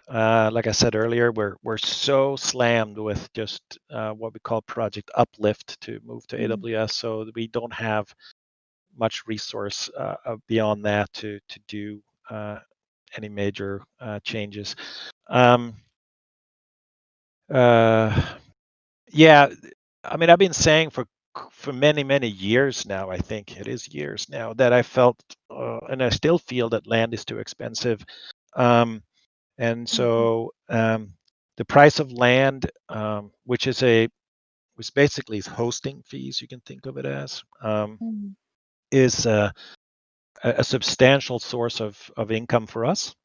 Like I said earlier, we're so slammed with just what we call Project Uplift to move to AWS, so we don't have much resource beyond that to do any major changes. Yeah, I mean, I've been saying for many years now, I think it is years now, that I felt and I still feel that land is too expensive. And so the price of land, which basically is hosting fees, you can think of it as, is a substantial source of income for us.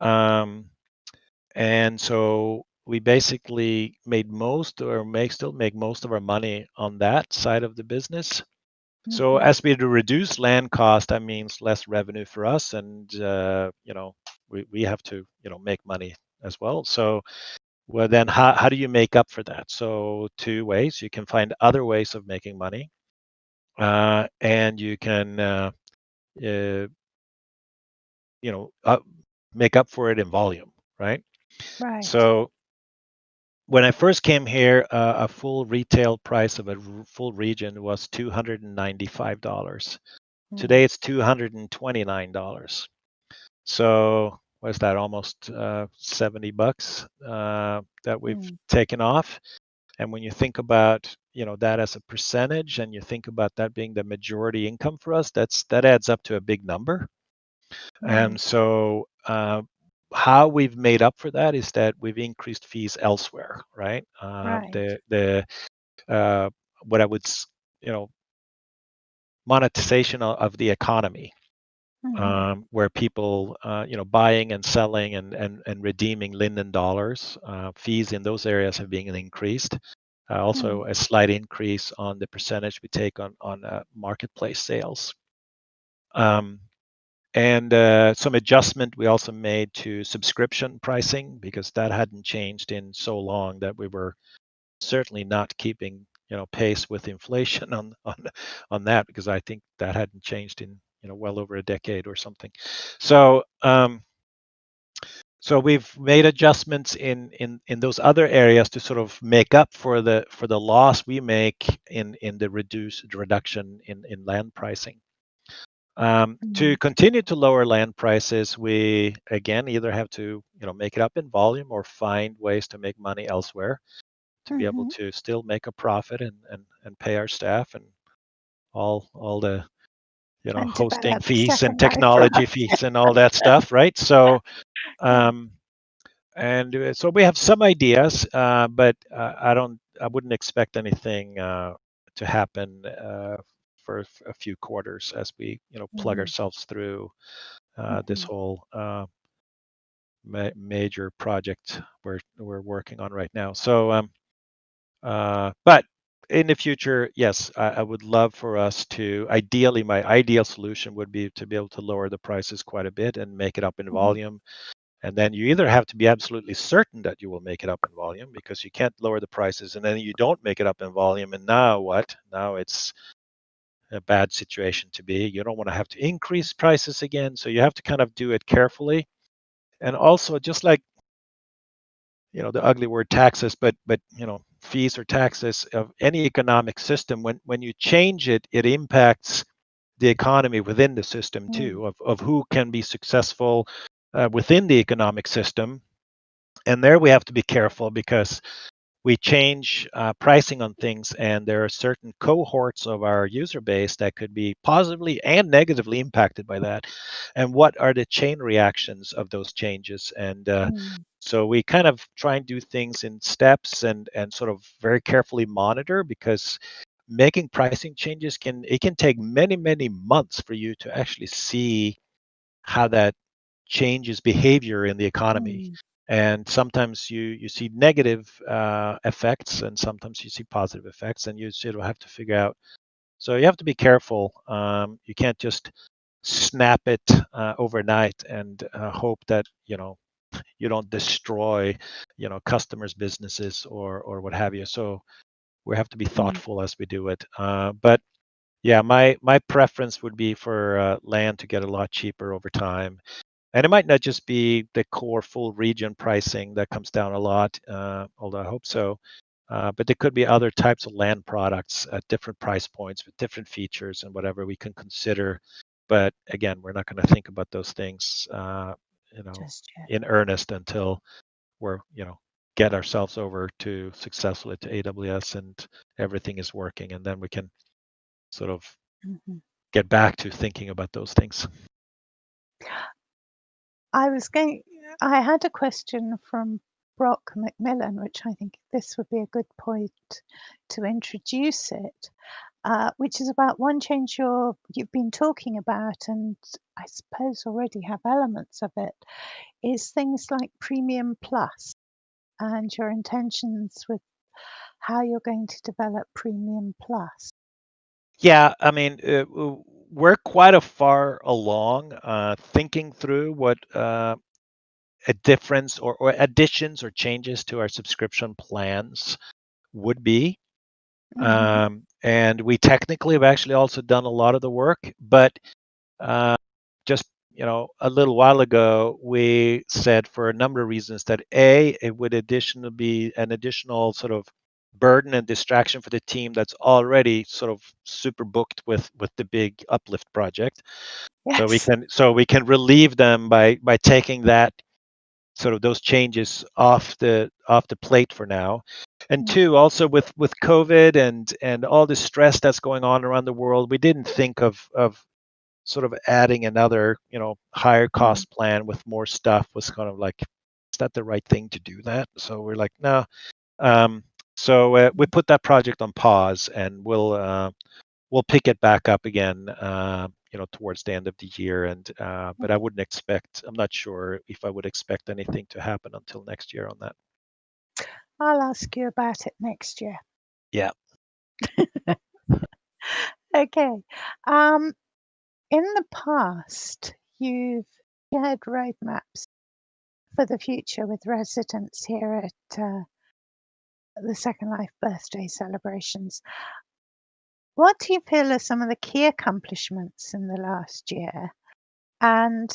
And so we basically still make most of our money on that side of the business. So as we reduce land cost, that means less revenue for us, and we have to make money as well. So well, then how do you make up for that? So two ways: you can find other ways of making money, and you can make up for it in volume, right? Right. So when I first came here, a full retail price of a full region was $295. Today it's $229. So what's that? Almost $70 that we've taken off. And when you think about that as a percentage, and you think about that being the majority income for us, that adds up to a big number. And so how we've made up for that is that we've increased fees elsewhere, right? The what I would monetization of the economy, where people buying and selling and redeeming Linden dollars, fees in those areas have been increased. Also a slight increase on the percentage we take on marketplace sales. And some adjustment we also made to subscription pricing, because that hadn't changed in so long that we were certainly not keeping pace with inflation on that, because I think that hadn't changed in well over a decade or something. So so we've made adjustments in those other areas to sort of make up for the loss we make in the reduction in land pricing. To continue to lower land prices, we again either have to make it up in volume or find ways to make money elsewhere to be able to still make a profit and pay our staff and all the and hosting develop fees and Second Life technology Trust. fees and all that stuff, right? So and so we have some ideas, but I wouldn't expect anything to happen for a few quarters as we plug ourselves through this whole major project we're working on right now. So but in the future, yes, I would love for us to, ideally, my ideal solution would be to be able to lower the prices quite a bit and make it up in volume. And then you either have to be absolutely certain that you will make it up in volume, because you can't lower the prices and then you don't make it up in volume. And now what? Now it's a bad situation to be. You don't want to have to increase prices again. So you have to kind of do it carefully. And also, just like the ugly word taxes, but fees or taxes of any economic system, when you change it, it impacts the economy within the system too, of who can be successful within the economic system. And there we have to be careful, because we change pricing on things, and there are certain cohorts of our user base that could be positively and negatively impacted by that. And what are the chain reactions of those changes? And so we kind of try and do things in steps and sort of very carefully monitor, because making pricing changes can take many months for you to actually see how that changes behavior in the economy. And sometimes you see negative effects, and sometimes you see positive effects, and you sort of have to figure out. So you have to be careful. You can't just snap it overnight and hope that you don't destroy customers' businesses or what have you. So we have to be thoughtful as we do it. But yeah, my preference would be for land to get a lot cheaper over time. And it might not just be the core full region pricing that comes down a lot, although I hope so. But there could be other types of land products at different price points with different features and whatever we can consider. But again, we're not going to think about those things, in earnest until we're, get ourselves over to successfully to AWS and everything is working, and then we can sort of get back to thinking about those things. I had a question from Brock Macmillan, which I think this would be a good point to introduce it, which is about one change you've been talking about, and I suppose already have elements of it, is things like Premium Plus and your intentions with how you're going to develop Premium Plus. Yeah, I mean, we're quite a far along thinking through what a difference or additions or changes to our subscription plans would be. And we technically have actually also done a lot of the work, but just a little while ago, we said for a number of reasons that it would additionally be an additional sort of burden and distraction for the team that's already sort of super booked with the big uplift project. Yes. So we can relieve them by taking that sort of those changes off the plate for now. And two, also with COVID and all the stress that's going on around the world, we didn't think of sort of adding another higher cost plan with more stuff was kind of like, is that the right thing to do that? So we're like, no. So we put that project on pause, and we'll pick it back up again towards the end of the year. And but I'm not sure if I would expect anything to happen until next year on that. I'll ask you about it next year. Yeah. Okay. In the past, you've shared roadmaps for the future with residents here at the Second Life birthday celebrations. What do you feel are some of the key accomplishments in the last year? And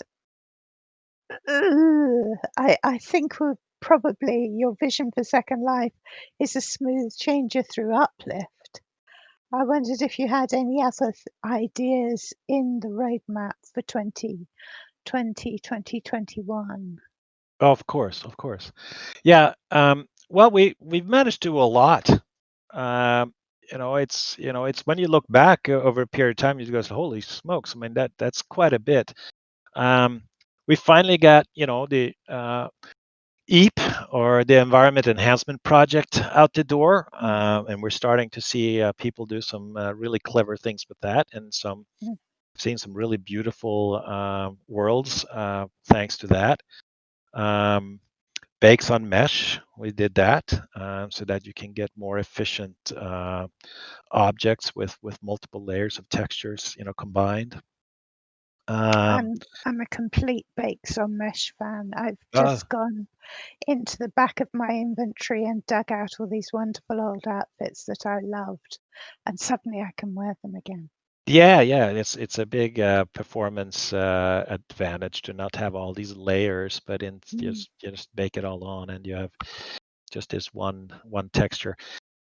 I think probably your vision for Second Life is a smooth changer through uplift. I wondered if you had any other ideas in the roadmap for 2020, 2021. Oh, of course. Yeah. Well, we've managed to do a lot. It's when you look back over a period of time, you go, holy smokes! I mean, that's quite a bit. We finally got the EAP, or the Environment Enhancement Project, out the door, and we're starting to see people do some really clever things with that, and seen some really beautiful worlds thanks to that. Bakes on mesh, we did that so that you can get more efficient objects with multiple layers of textures combined. I'm a complete Bakes on Mesh fan. I've just gone into the back of my inventory and dug out all these wonderful old outfits that I loved, and suddenly I can wear them again. Yeah, it's a big performance advantage to not have all these layers, but just bake it all on, and you have just this one texture.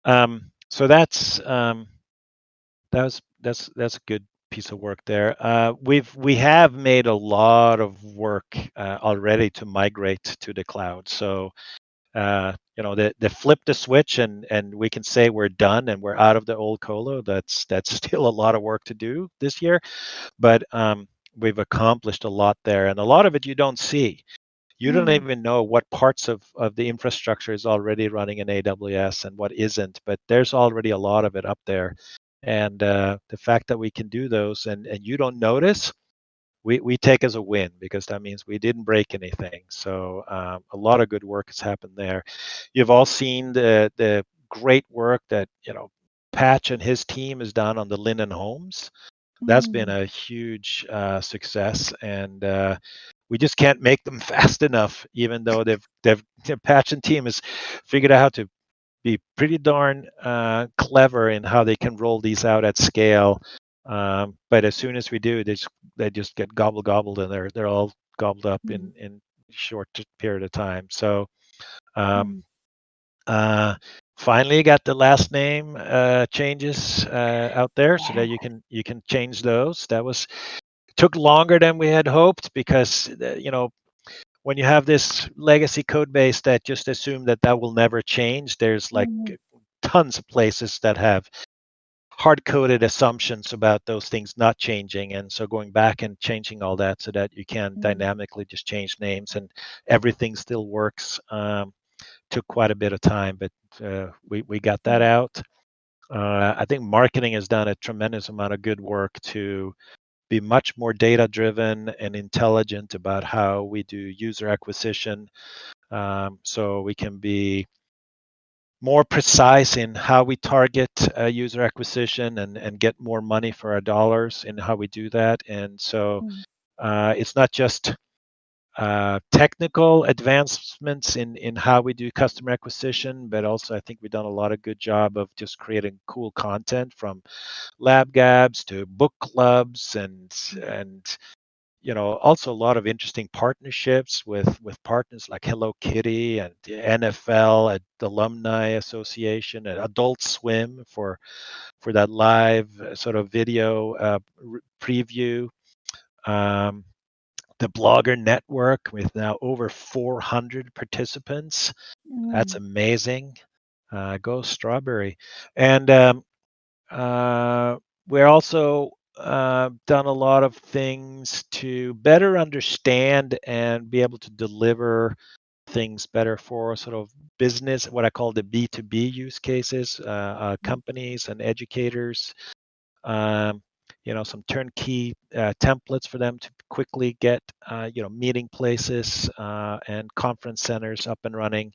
So that's a good piece of work there. We have made a lot of work already to migrate to the cloud. So they flip the switch and we can say we're done and we're out of the old colo. That's still a lot of work to do this year, but we've accomplished a lot there, and a lot of it you don't see. You don't even know what parts of the infrastructure is already running in AWS and what isn't, but there's already a lot of it up there. And the fact that we can do those and you don't notice, we take as a win, because that means we didn't break anything. So a lot of good work has happened there. You've all seen the great work that Patch and his team has done on the Linden homes. That's been a huge success, and we just can't make them fast enough. Even though the Patch and team has figured out how to be pretty darn clever in how they can roll these out at scale. But as soon as we do, they just get gobbled, and they're all gobbled up in short period of time. So finally got the last name changes out there, so that you can change those. That took longer than we had hoped, because when you have this legacy code base that just assume that will never change, there's like tons of places that have hard-coded assumptions about those things not changing, and so going back and changing all that so that you can dynamically just change names and everything still works took quite a bit of time, but we got that out. I think marketing has done a tremendous amount of good work to be much more data-driven and intelligent about how we do user acquisition, so we can be more precise in how we target user acquisition and get more money for our dollars in how we do that. And so it's not just technical advancements in how we do customer acquisition, but also I think we've done a lot of good job of just creating cool content, from lab gabs to book clubs and also a lot of interesting partnerships with partners like Hello Kitty and the NFL, and the Alumni Association, and Adult Swim for that live sort of video preview. The Blogger Network with now over 400 participants. That's amazing. Go Strawberry. And we're also done a lot of things to better understand and be able to deliver things better for sort of business, what I call the B2B use cases, companies and educators. Some turnkey templates for them to quickly get, meeting places and conference centers up and running,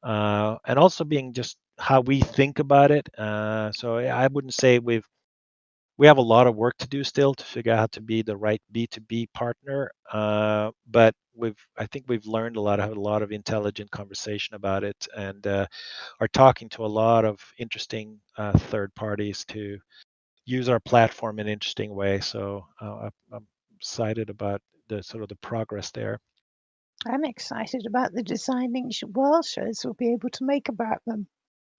and also being just how we think about it. So I wouldn't say we have a lot of work to do still to figure out how to be the right B2B partner, but I think we've learned have a lot of intelligent conversation about it, and are talking to a lot of interesting third parties to use our platform in an interesting way. So I'm excited about the sort of the progress there. I'm excited about the designing world shows we'll be able to make about them.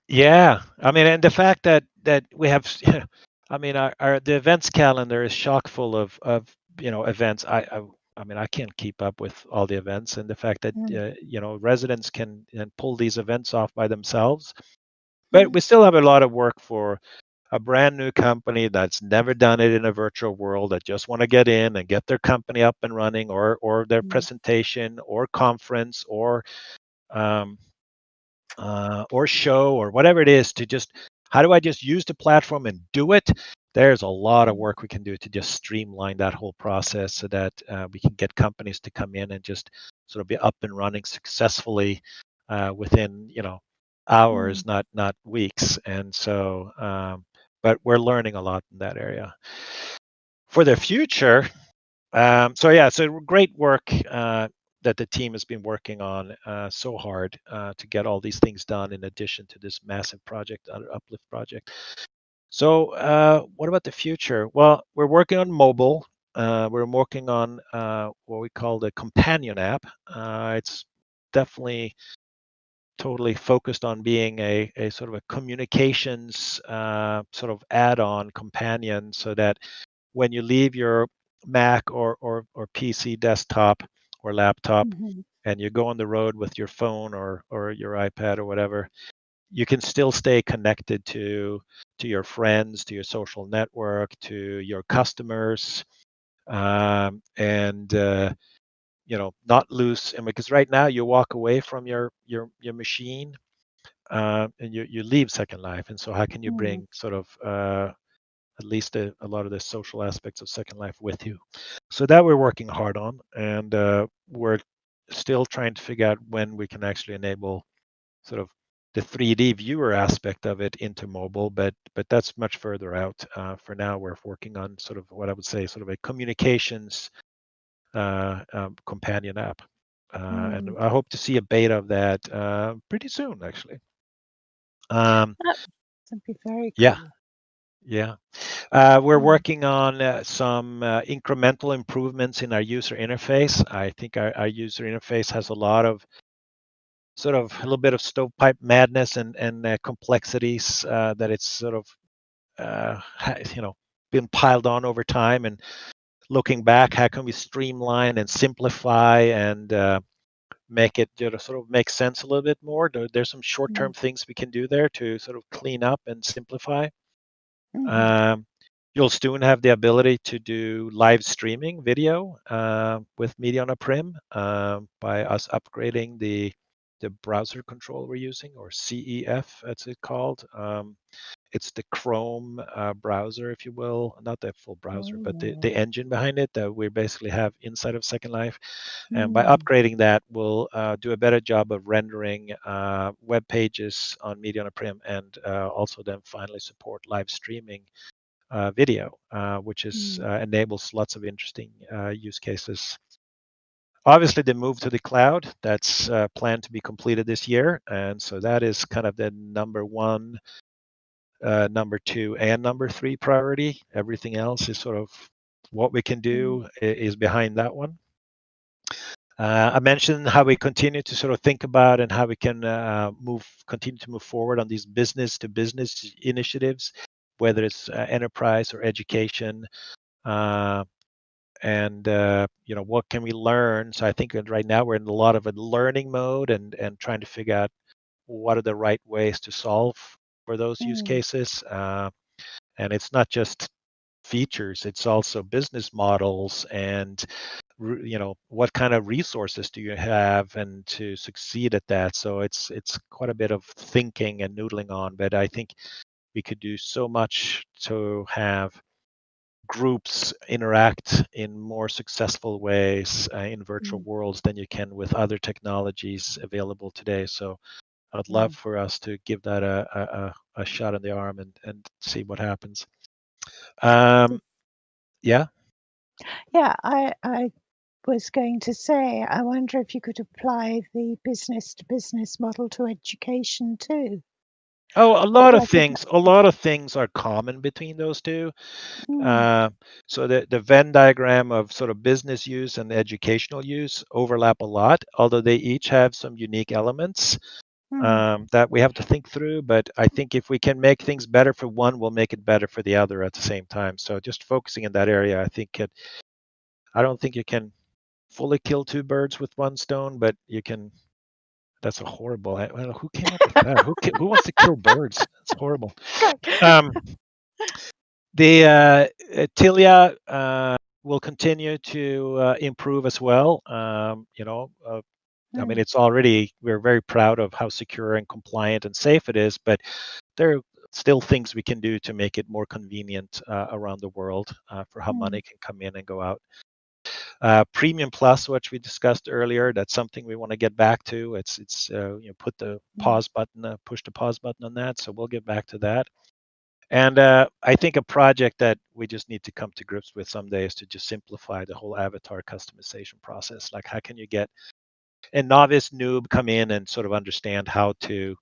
Yeah, I mean, and the fact that we have, I mean, the events calendar is chock full of events. I mean, I can't keep up with all the events, and the fact that residents can pull these events off by themselves. But we still have a lot of work for a brand new company that's never done it in a virtual world, that just want to get in and get their company up and running, or their presentation or conference or show or whatever it is, to just, how do I just use the platform and do it? There's a lot of work we can do to just streamline that whole process so that we can get companies to come in and just sort of be up and running successfully within hours, not weeks. And so but we're learning a lot in that area. For the future, so great work that the team has been working on so hard to get all these things done in addition to this massive project, Uplift project. So what about the future? Well, we're working on mobile. We're working on what we call the companion app. It's definitely totally focused on being a sort of a communications sort of add-on companion, so that when you leave your Mac or PC desktop or laptop and you go on the road with your phone or your iPad or whatever, you can still stay connected to your friends, to your social network, to your customers, and not lose. And because right now you walk away from your machine and you leave Second Life, and so how can you bring sort of at least a lot of the social aspects of Second Life with you? So that we're working hard on, and we're still trying to figure out when we can actually enable sort of the 3D viewer aspect of it into mobile, but that's much further out. For now, we're working on sort of what I would say sort of a communications companion app, and I hope to see a beta of that pretty soon, actually. That'd be very cool. Yeah. We're working on some incremental improvements in our user interface. I think our user interface has a lot of sort of a little bit of stovepipe madness and complexities that it's sort of been piled on over time. And looking back, how can we streamline and simplify and make it sort of make sense a little bit more? There's some short-term things we can do there to sort of clean up and simplify. You'll soon have the ability to do live streaming video with Media on a Prim by us upgrading the browser control we're using, or CEF as it's called. It's the Chrome browser, if you will, not the full browser, but the engine behind it that we basically have inside of Second Life. And by upgrading that, we'll do a better job of rendering web pages on Media on a Prim, and also then finally support live streaming video, which enables lots of interesting use cases. Obviously, the move to the cloud, that's planned to be completed this year. And so that is kind of the number one, number two, and number three priority. Everything else is sort of what we can do is behind that one. I mentioned how we continue to sort of think about and how we can continue to move forward on these business to business initiatives, whether it's enterprise or education, and what can we learn. So I think that right now we're in a lot of a learning mode and trying to figure out what are the right ways to solve for those use cases. And it's not just features, it's also business models and what kind of resources do you have and to succeed at that. So it's quite a bit of thinking and noodling on, but I think we could do so much to have groups interact in more successful ways in virtual worlds than you can with other technologies available today. So I'd love for us to give that a shot in the arm and see what happens. Yeah. Yeah, I was going to say, I wonder if you could apply the business to business model to education too. Oh, a lot of things are common between those two. So the Venn diagram of sort of business use and educational use overlap a lot, although they each have some unique elements that we have to think through. But I think if we can make things better for one, we'll make it better for the other at the same time. So just focusing in that area, I don't think you can fully kill two birds with one stone, but you can. That's a horrible. Who came up with that? Who wants to kill birds? It's horrible. The Tilia will continue to improve as well. I mean, we're very proud of how secure and compliant and safe it is, but there are still things we can do to make it more convenient around the world for how money can come in and go out. Premium Plus, which we discussed earlier, that's something we want to get back to. It's put the pause button, push the pause button on that. So we'll get back to that. And I think a project that we just need to come to grips with someday is to just simplify the whole avatar customization process. Like, how can you get a novice noob come in and sort of understand how to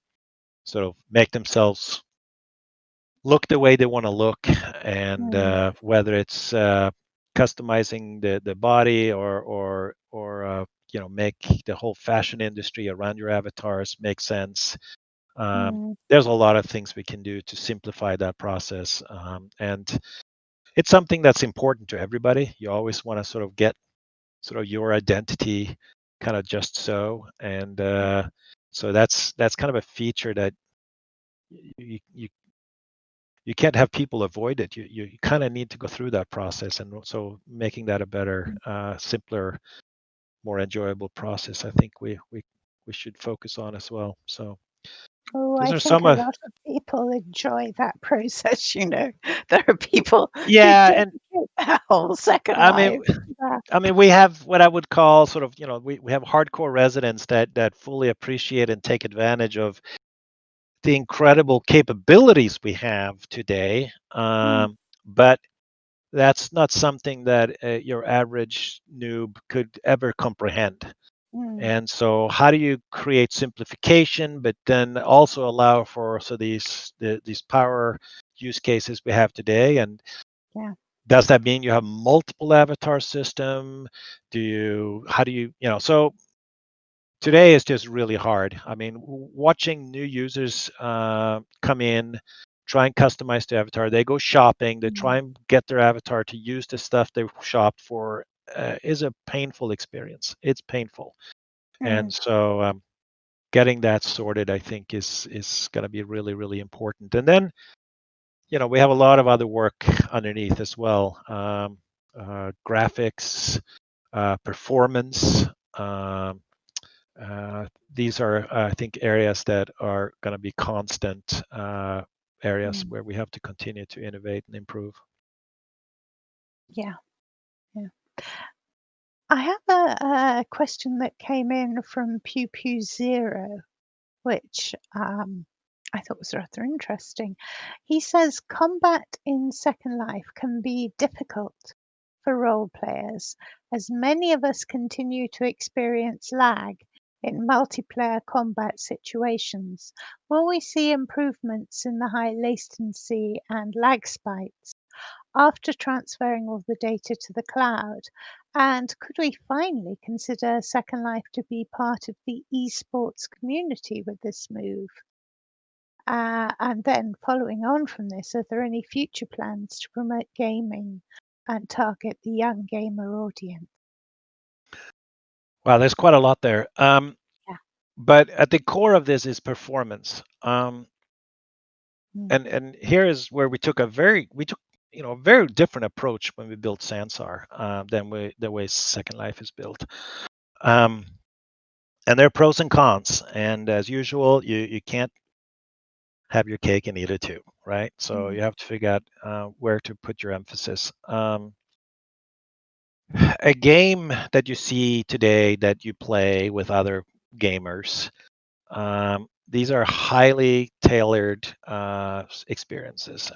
sort of make themselves look the way they want to look, and whether it's customizing the body or make the whole fashion industry around your avatars make sense. There's a lot of things we can do to simplify that process, and it's something that's important to everybody. You always want to sort of get sort of your identity kind of just so, and so that's kind of a feature that you can't have people avoid it. You kind of need to go through that process, and so making that a better, simpler, more enjoyable process, I think we should focus on as well. So I think a lot of people enjoy that process. There are people who and that whole second life. I mean, we have what I would call sort of, we have hardcore residents that fully appreciate and take advantage of the incredible capabilities we have today, but that's not something that your average noob could ever comprehend. And so how do you create simplification, but then also allow for these power use cases we have today? And does that mean you have multiple avatar system? How do you, so today is just really hard. I mean, watching new users come in, try and customize the avatar. They go shopping. They try and get their avatar to use the stuff they've shopped for. Is a painful experience. It's painful, and so getting that sorted, I think, is going to be really, really important. And then, we have a lot of other work underneath as well. Graphics, performance. These are, I think, areas that are going to be constant areas where we have to continue to innovate and improve. Yeah. I have a question that came in from Pew Pew Zero, which I thought was rather interesting. He says combat in Second Life can be difficult for role players, as many of us continue to experience lag in multiplayer combat situations. Will we see improvements in the high latency and lag spikes after transferring all the data to the cloud? And could we finally consider Second Life to be part of the esports community with this move? And then following on from this, are there any future plans to promote gaming and target the young gamer audience? Wow, there's quite a lot there. Yeah. But at the core of this is performance. Mm. And here is where we took a very different approach when we built Sansar than the way Second Life is built. And there are pros and cons. And as usual, you can't have your cake and eat it too, right? So you have to figure out where to put your emphasis. A game that you see today that you play with other gamers, these are highly tailored experiences.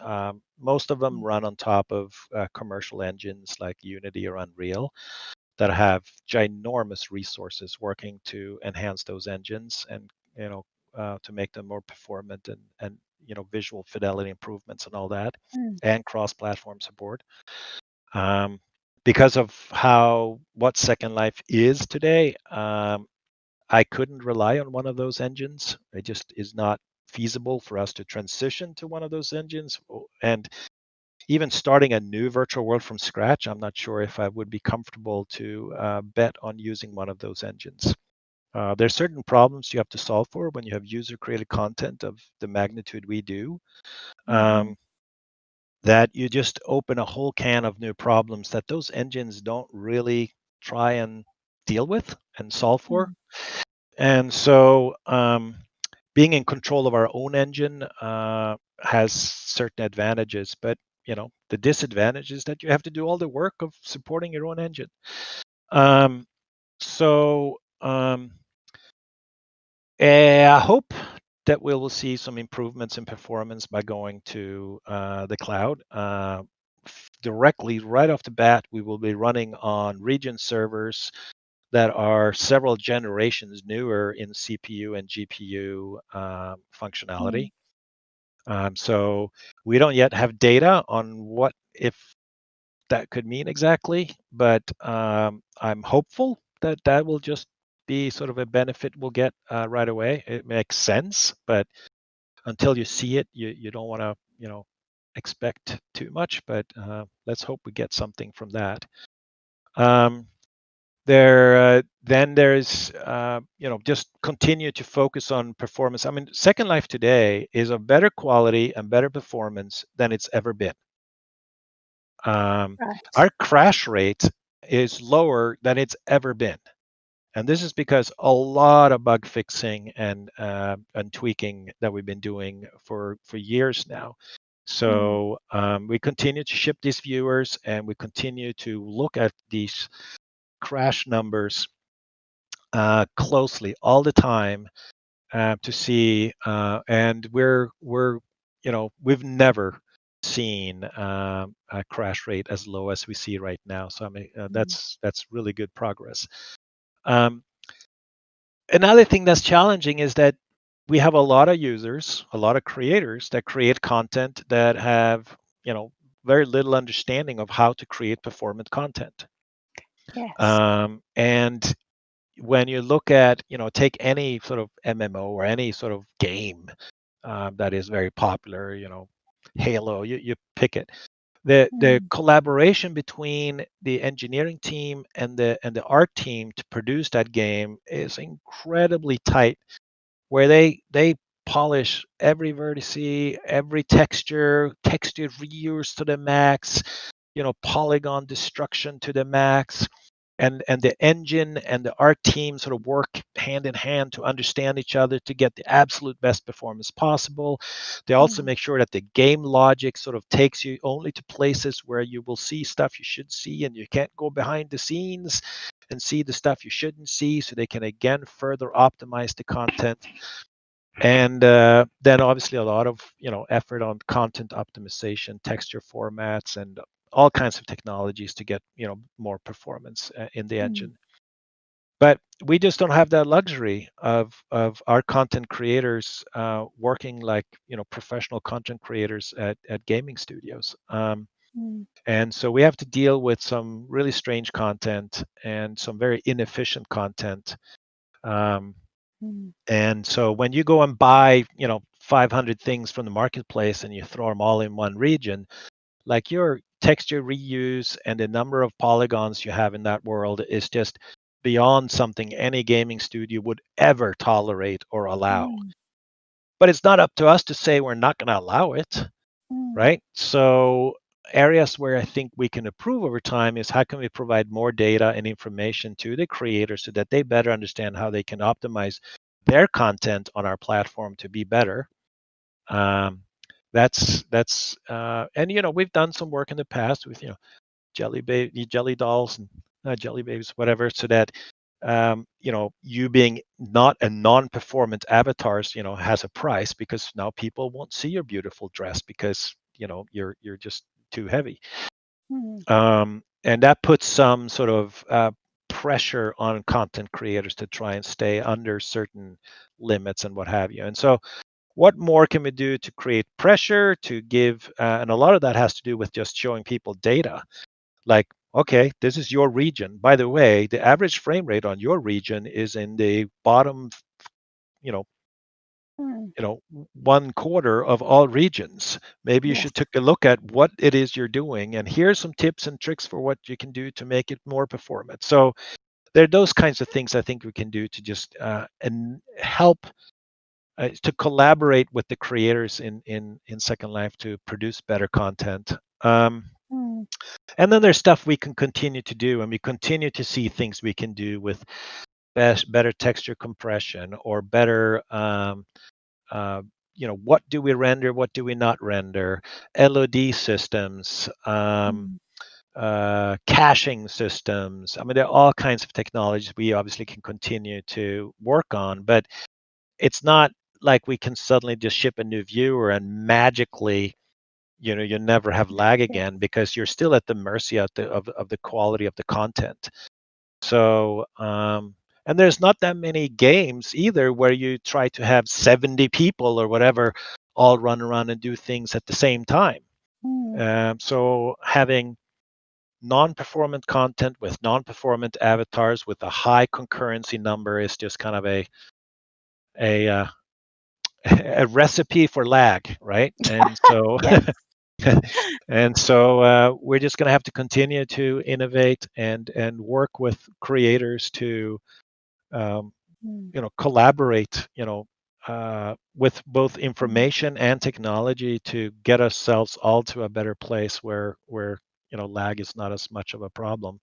Most of them run on top of commercial engines like Unity or Unreal that have ginormous resources working to enhance those engines and to make them more performant and visual fidelity improvements and all that, and cross-platform support. Because of what Second Life is today, I couldn't rely on one of those engines. It just is not feasible for us to transition to one of those engines. And even starting a new virtual world from scratch, I'm not sure if I would be comfortable to bet on using one of those engines. There's certain problems you have to solve for when you have user-created content of the magnitude we do, that you just open a whole can of new problems that those engines don't really try and deal with and solve for. And so being in control of our own engine has certain advantages, but the disadvantage is that you have to do all the work of supporting your own engine. I hope that we will see some improvements in performance by going to the cloud. Directly right off the bat, we will be running on region servers that are several generations newer in CPU and GPU functionality. So we don't yet have data on what if that could mean exactly, but I'm hopeful that that will just be sort of a benefit we'll get right away. It makes sense, but until you see it, you don't want to expect too much. But let's hope we get something from that. Then there's just continue to focus on performance. I mean, Second Life today is of better quality and better performance than it's ever been. Our crash rate is lower than it's ever been, and this is because a lot of bug fixing and tweaking that we've been doing for years now. So we continue to ship these viewers, and we continue to look at these crash numbers closely all the time to see, and we've never seen a crash rate as low as we see right now. So I mean, that's really good progress. Another thing that's challenging is that we have a lot of users, a lot of creators that create content that have very little understanding of how to create performant content. Yes. And when you look at, take any sort of MMO or any sort of game that is very popular, Halo, you pick it. The collaboration between the engineering team and the art team to produce that game is incredibly tight, where they polish every vertice, every texture reuse to the max, polygon destruction to the max. And the engine and the art team sort of work hand in hand to understand each other to get the absolute best performance possible. They also make sure that the game logic sort of takes you only to places where you will see stuff you should see, and you can't go behind the scenes and see the stuff you shouldn't see, so they can again further optimize the content. And then obviously a lot of effort on content optimization, texture formats, and all kinds of technologies to get more performance in the engine. But we just don't have that luxury of our content creators working like professional content creators at gaming studios. And so we have to deal with some really strange content and some very inefficient content. And so when you go and buy, 500 things from the marketplace and you throw them all in one region, like your texture reuse and the number of polygons you have in that world is just beyond something any gaming studio would ever tolerate or allow. But it's not up to us to say we're not going to allow it, right? So areas where I think we can improve over time is how can we provide more data and information to the creators so that they better understand how they can optimize their content on our platform to be better. And we've done some work in the past with jelly dolls and jelly babies, whatever, so that you being not a non-performant avatars, has a price because now people won't see your beautiful dress because you're just too heavy. And that puts some sort of pressure on content creators to try and stay under certain limits and what have you. And so what more can we do to create pressure to give and a lot of that has to do with just showing people data like, okay, this is your region. By the way, the average frame rate on your region is in the bottom, you know, 1/4 of all regions. Maybe you should take a look at what it is you're doing, and here's some tips and tricks for what you can do to make it more performant. So there are those kinds of things I think we can do to just and help to collaborate with the creators in Second Life to produce better content. And then there's stuff we can continue to do, and we continue to see things we can do with better texture compression or better, what do we render, what do we not render, LOD systems, caching systems. I mean, there are all kinds of technologies we obviously can continue to work on, but it's not like we can suddenly just ship a new viewer and magically you never have lag again because you're still at the mercy of the quality of the content. So and there's not that many games either where you try to have 70 people or whatever all run around and do things at the same time. So having non-performant content with non-performant avatars with a high concurrency number is just kind of a a recipe for lag, right? And so and so we're just going to have to continue to innovate and work with creators to collaborate with both information and technology to get ourselves all to a better place where lag is not as much of a problem.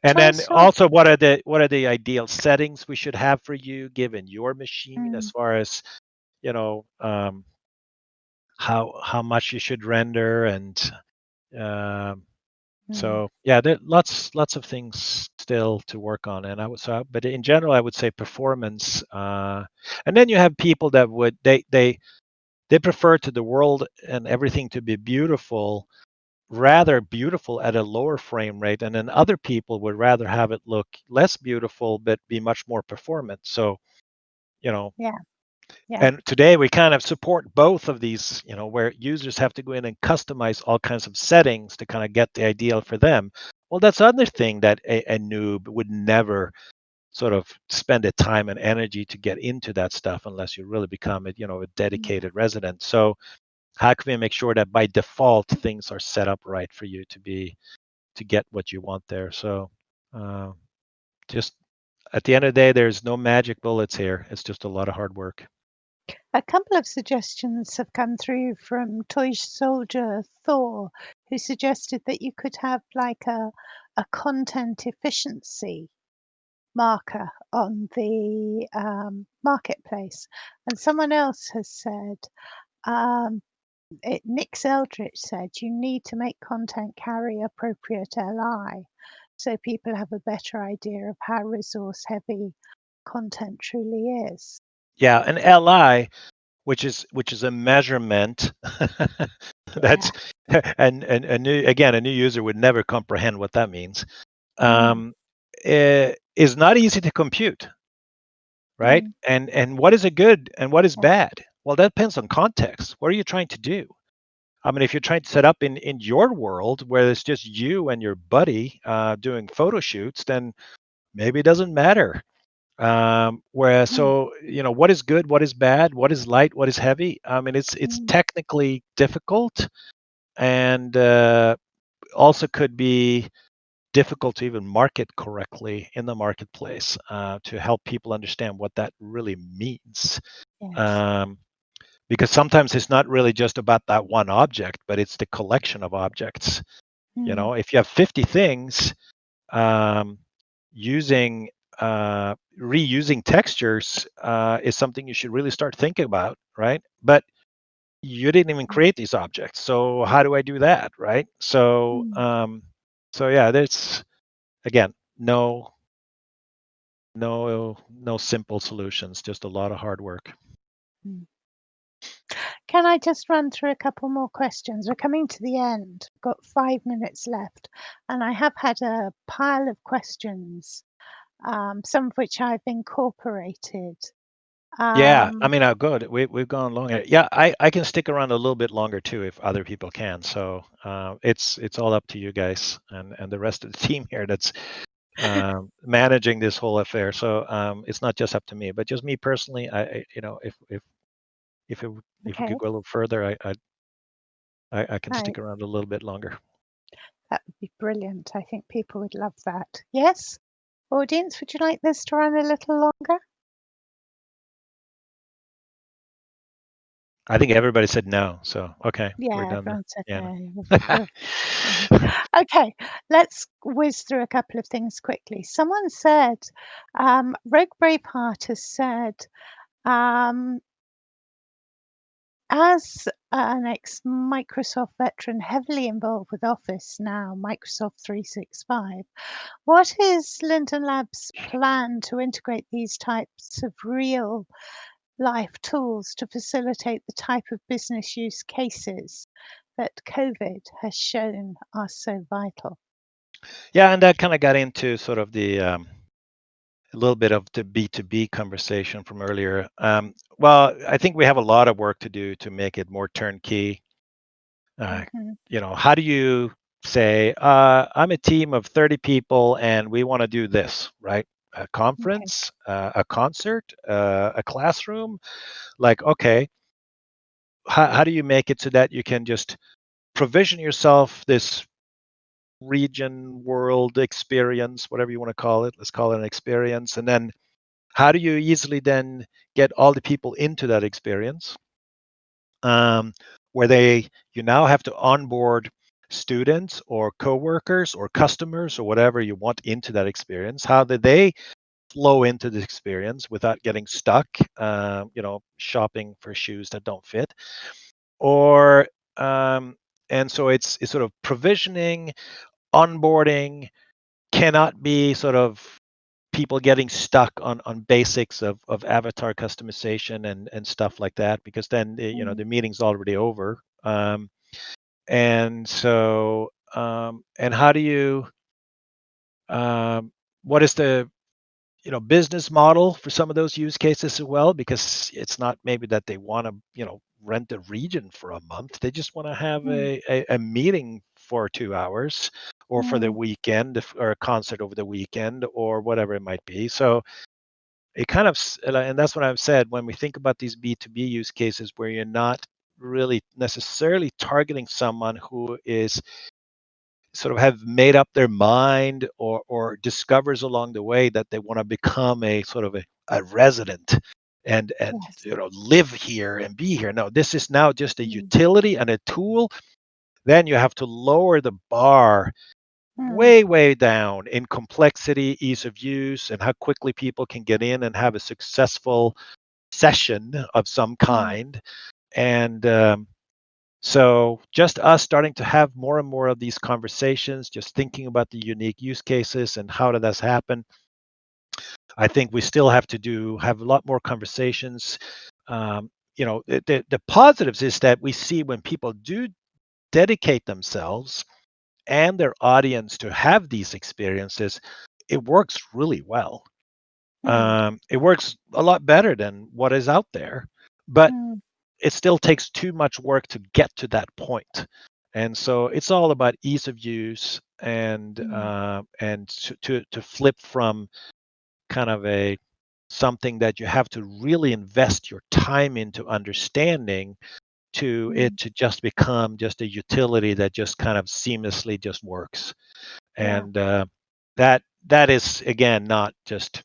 And then also what are the ideal settings we should have for you given your machine as far as how much you should render and so yeah, there lots of things still to work on, and but in general I would say performance, and then you have people that would they prefer to the world and everything to be rather beautiful at a lower frame rate, and then other people would rather have it look less beautiful but be much more performant. So and today we kind of support both of these, where users have to go in and customize all kinds of settings to kind of get the ideal for them. Well, that's another thing that a noob would never sort of spend the time and energy to get into that stuff unless you really become a dedicated resident. So how can we make sure that by default things are set up right for you to get what you want there? So just at the end of the day, there's no magic bullets here. It's just a lot of hard work. A couple of suggestions have come through from Toy Soldier Thor, who suggested that you could have like a content efficiency marker on the marketplace. And someone else has said, Nick Eldritch said, you need to make content carry appropriate LI so people have a better idea of how resource heavy content truly is. Yeah, an LI, which is a measurement that's and a new user would never comprehend what that means. Is not easy to compute, right? And what is a good and what is bad? Well, that depends on context. What are you trying to do? I mean, if you're trying to set up in your world where it's just you and your buddy doing photo shoots, then maybe it doesn't matter. Where so what is good, what is bad, what is light, what is heavy? I mean, it's technically difficult, and also could be difficult to even market correctly in the marketplace to help people understand what that really means. Yes. Because sometimes it's not really just about that one object, but it's the collection of objects. If you have 50 things, using reusing textures is something you should really start thinking about, right? But you didn't even create these objects, so how do I do that, right? So yeah, there's again no simple solutions, just a lot of hard work. Can I just run through a couple more questions? We're coming to the end. We've got 5 minutes left, and I have had a pile of questions, some of which I've incorporated. Yeah, I mean, good. We've gone longer. Yeah, I can stick around a little bit longer too if other people can. So it's all up to you guys and the rest of the team here that's managing this whole affair. So it's not just up to me, but just me personally. If we could go a little further, I can stick around a little bit longer. That would be brilliant. I think people would love that. Yes, audience, would you like this to run a little longer? I think everybody said no. So okay, Yeah, we're done. everyone said Yeah. no. Okay, let's whiz through a couple of things quickly. Someone said, Rogue Braveheart has said, as an ex-Microsoft veteran heavily involved with Office now, Microsoft 365, what is Linden Lab's plan to integrate these types of real life tools to facilitate the type of business use cases that COVID has shown are so vital? Yeah, and that kind of got into sort of the a little bit of the B2B conversation from earlier. Well, I think we have a lot of work to do to make it more turnkey. How do you say, I'm a team of 30 people and we want to do this, right? A conference, a concert, a classroom. Like, okay, how do you make it so that you can just provision yourself this region, world experience, whatever you want to call it? Let's call it an experience. And then how do you easily then get all the people into that experience? Where you now have to onboard students or coworkers or customers or whatever you want into that experience. How do they flow into the experience without getting stuck, shopping for shoes that don't fit? Or and so it's sort of provisioning, onboarding cannot be sort of people getting stuck on basics of avatar customization and stuff like that, because then the meeting's already over. And so and how do you what is the business model for some of those use cases as well, because it's not maybe that they want to rent a region for a month. They just want to have a meeting for 2 hours or for the weekend, or a concert over the weekend or whatever it might be. So it kind of, and that's what I've said, when we think about these B2B use cases where you're not really necessarily targeting someone who is sort of have made up their mind or discovers along the way that they want to become a sort of a resident and live here and be here. No, this is now just a utility and a tool. Then you have to lower the bar way down in complexity, ease of use, and how quickly people can get in and have a successful session of some kind. And so just us starting to have more and more of these conversations, just thinking about the unique use cases and how did this happen. I think we still have to have a lot more conversations. The positives is that we see when people do dedicate themselves and their audience to have these experiences, it works really well. It works a lot better than what is out there. But it still takes too much work to get to that point. And so it's all about ease of use and to flip from kind of a something that you have to really invest your time into understanding to it to just become just a utility that just kind of seamlessly just works. And that is again not just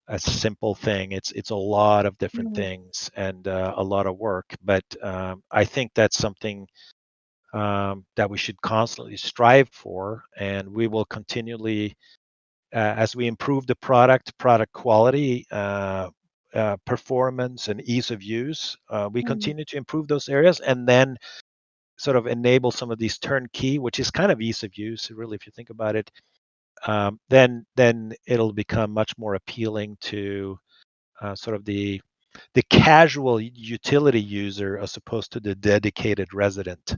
a simple thing. It's a lot of different things and a lot of work. But I think that's something that we should constantly strive for, and we will continually, as we improve the product quality, performance, and ease of use, we continue to improve those areas, and then sort of enable some of these turnkey, which is kind of ease of use, really, if you think about it. Then it'll become much more appealing to sort of the casual utility user as opposed to the dedicated resident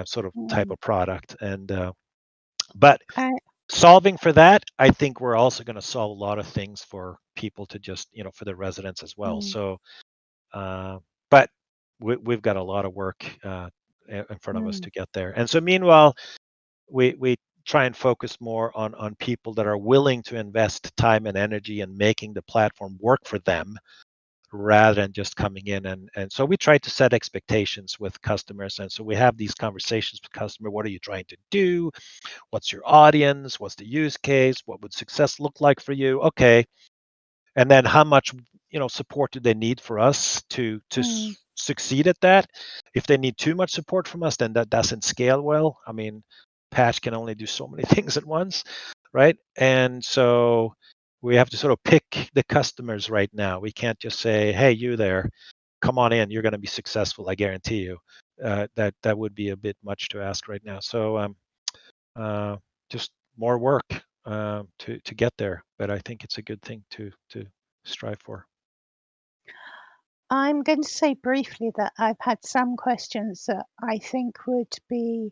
sort of type of product. And but solving for that, I think we're also going to solve a lot of things for people to just, for the residents as well. So, but we've got a lot of work in front of us to get there. And so meanwhile, we try and focus more on people that are willing to invest time and energy in making the platform work for them rather than just coming in. And so we try to set expectations with customers. And so we have these conversations with customer. What are you trying to do? What's your audience? What's the use case? What would success look like for you? Okay. And then how much, support do they need for us to succeed at that? If they need too much support from us, then that doesn't scale well. I mean, Patch can only do so many things at once, right? And so we have to sort of pick the customers right now. We can't just say, hey, you there, come on in, you're going to be successful, I guarantee you. That would be a bit much to ask right now. So just more work to get there, but I think it's a good thing to strive for. I'm going to say briefly that I've had some questions that I think would be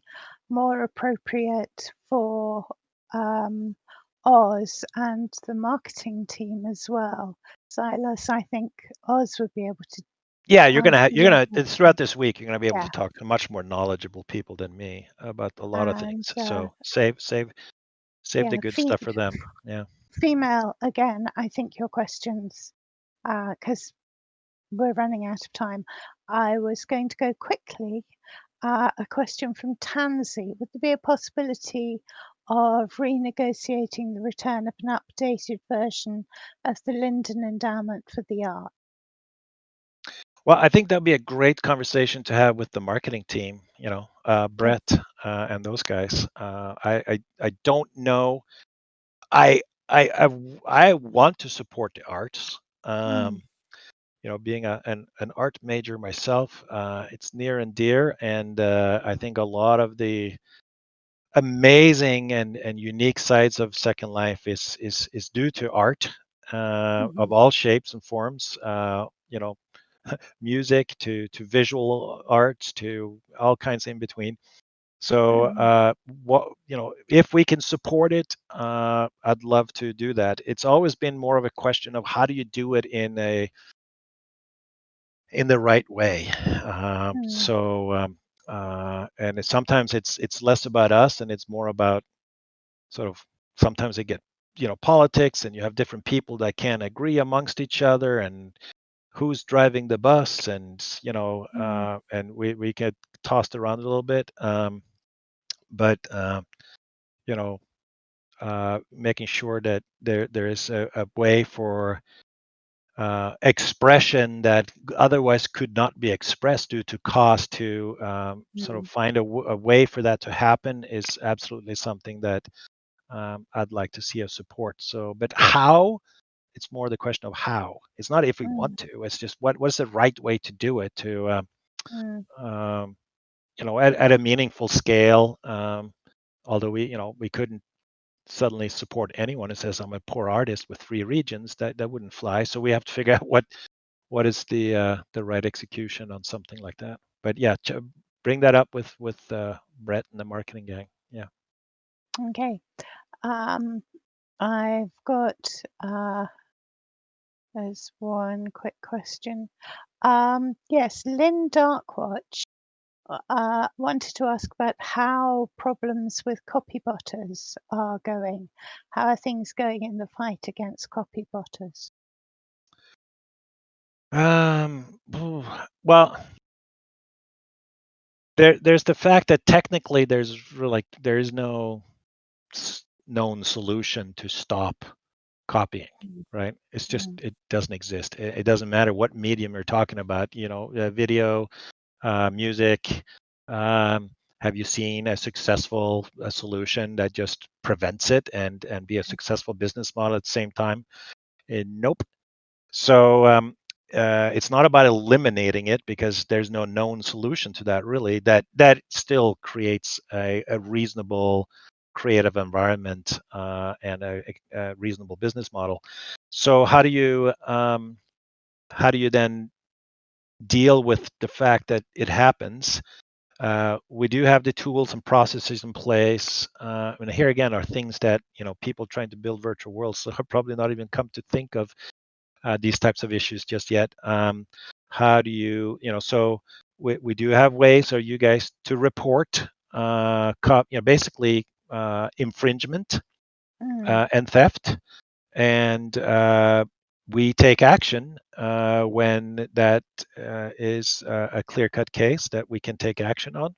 more appropriate for Oz and the marketing team as well. Silas, I think Oz would be able to. Yeah, you're gonna throughout this week, you're gonna be able to talk to much more knowledgeable people than me about a lot of things. So save the good stuff for them. Yeah. Female, again, I think your questions, because we're running out of time. I was going to go quickly. A question from Tansy. Would there be a possibility of renegotiating the return of an updated version of the Linden Endowment for the Arts? Well, I think that'd be a great conversation to have with the marketing team, Brett and those guys. I don't know. I want to support the arts. Being an art major myself, it's near and dear, and I think a lot of the amazing and unique sides of Second Life is due to art of all shapes and forms. Music to visual arts to all kinds in between. So if we can support it, I'd love to do that. It's always been more of a question of how do you do it in the right way. And sometimes it's less about us and it's more about sort of sometimes they get politics and you have different people that can't agree amongst each other and who's driving the bus and and we get tossed around a little bit, but making sure that there is a way for expression that otherwise could not be expressed due to cost to sort of find a way for that to happen is absolutely something that I'd like to see us support. So, but how? It's more the question of how. It's not if we want to. It's just what's the right way to do it to, at a meaningful scale. Although we couldn't suddenly support anyone who says I'm a poor artist with 3 regions. That wouldn't fly. So we have to figure out what is the right execution on something like that. But yeah, bring that up with Brett and the marketing gang. Yeah. Okay. I've got there's one quick question. Yes, Lynn Darkwatch wanted to ask about how problems with copybotters are going. How are things going in the fight against copybotters? Well, there's the fact that technically there is no known solution to stop copying, right? It's just it doesn't exist. It doesn't matter what medium you're talking about. Video, music. Have you seen a successful solution that just prevents it and be a successful business model at the same time? Nope. So it's not about eliminating it because there's no known solution to that really. That still creates a reasonable creative environment and a reasonable business model. So how do you then deal with the fact that it happens? We do have the tools and processes in place. And here again are things that people trying to build virtual worlds so have probably not even come to think of these types of issues just yet. How do so we do have ways for you guys to report basically infringement and theft, and we take action when that is a clear-cut case that we can take action on.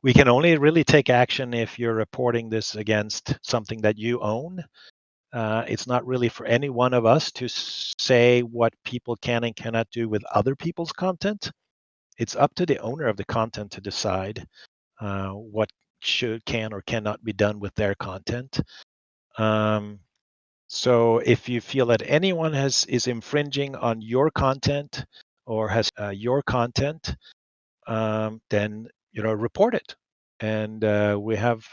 We can only really take action if you're reporting this against something that you own. It's not really for any one of us to say what people can and cannot do with other people's content. It's up to the owner of the content to decide what can or cannot be done with their content. So if you feel that anyone is infringing on your content or has your content, then report it. And we have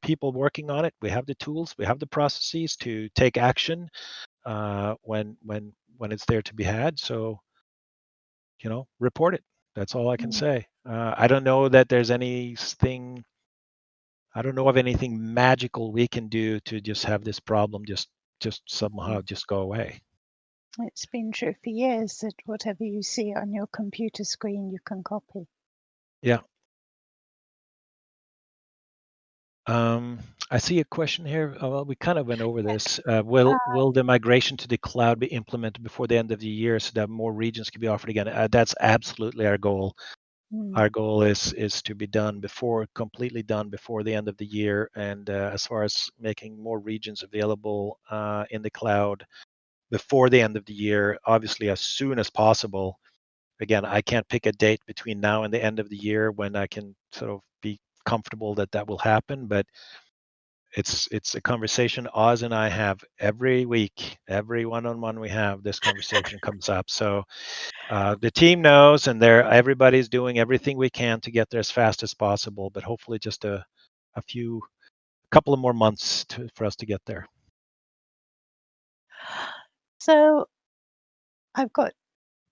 people working on it. We have the tools, we have the processes to take action when it's there to be had. So report it. That's all I can say. I don't know that there's anything. I don't know of anything magical we can do to just have this problem just somehow just go away. It's been true for years that whatever you see on your computer screen, you can copy. Yeah. I see a question here. Well, we kind of went over this. Will the migration to the cloud be implemented before the end of the year so that more regions can be offered again? That's absolutely our goal. Our goal is to be completely done before the end of the year. And as far as making more regions available in the cloud before the end of the year, obviously as soon as possible. Again, I can't pick a date between now and the end of the year when I can sort of be comfortable that will happen, but it's a conversation Oz and I have every week. Every one-on-one we have, this conversation comes up. So the team knows, and everybody's doing everything we can to get there as fast as possible, but hopefully just a couple of more months for us to get there. So I've got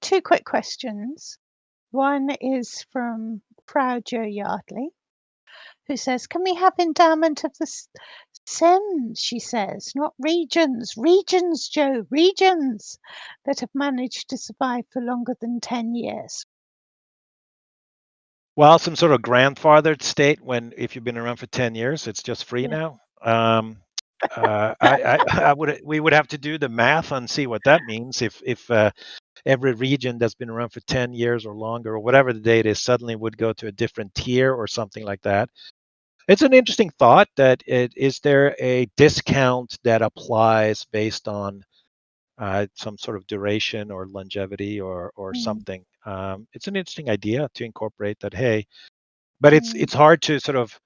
two quick questions. One is from Frau Joe Yardley, who says, can we have endowment of the SIMs, she says, not regions, Joe, regions that have managed to survive for longer than 10 years? Well, some sort of grandfathered state if you've been around for 10 years, it's just free now. We would have to do the math and see what that means if every region that's been around for 10 years or longer or whatever the date is suddenly would go to a different tier or something like that. It's an interesting thought that is there a discount that applies based on some sort of duration or longevity or something. It's an interesting idea to incorporate that. Hey, but it's hard to sort of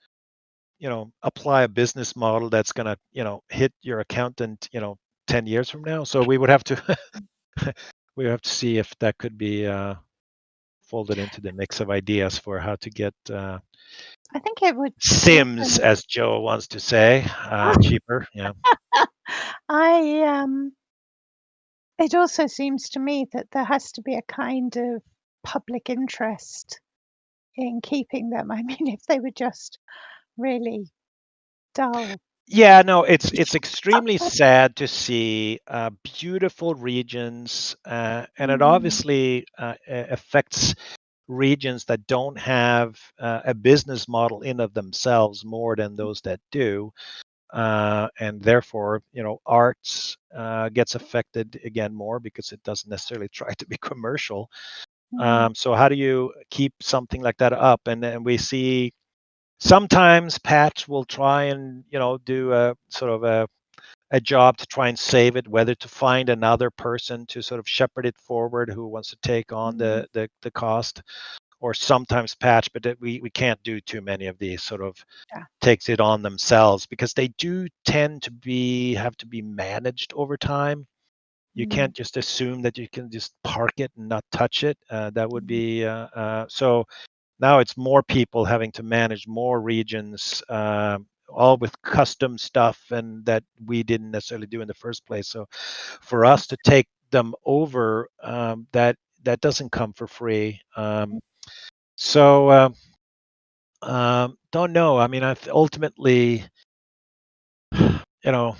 apply a business model that's going to hit your accountant 10 years from now. So we would have to see if that could be folded into the mix of ideas for how to get I think it would SIMs, as Joe wants to say, cheaper. Yeah. It also seems to me that there has to be a kind of public interest in keeping them. I mean, if they were just really dull Yeah, no, it's extremely sad to see beautiful regions, and it obviously affects regions that don't have a business model in of themselves more than those that do, and therefore, arts gets affected again more because it doesn't necessarily try to be commercial. So how do you keep something like that up? And we see sometimes Patch will try and do a sort of a job to try and save it, whether to find another person to sort of shepherd it forward who wants to take on the cost, or sometimes Patch, but we can't do too many of these, sort of takes it on themselves, because they do tend to have to be managed over time. You can't just assume that you can just park it and not touch it. That would be so. Now it's more people having to manage more regions, all with custom stuff, and that we didn't necessarily do in the first place. So for us to take them over, that doesn't come for free. So don't know. I mean, ultimately, you know,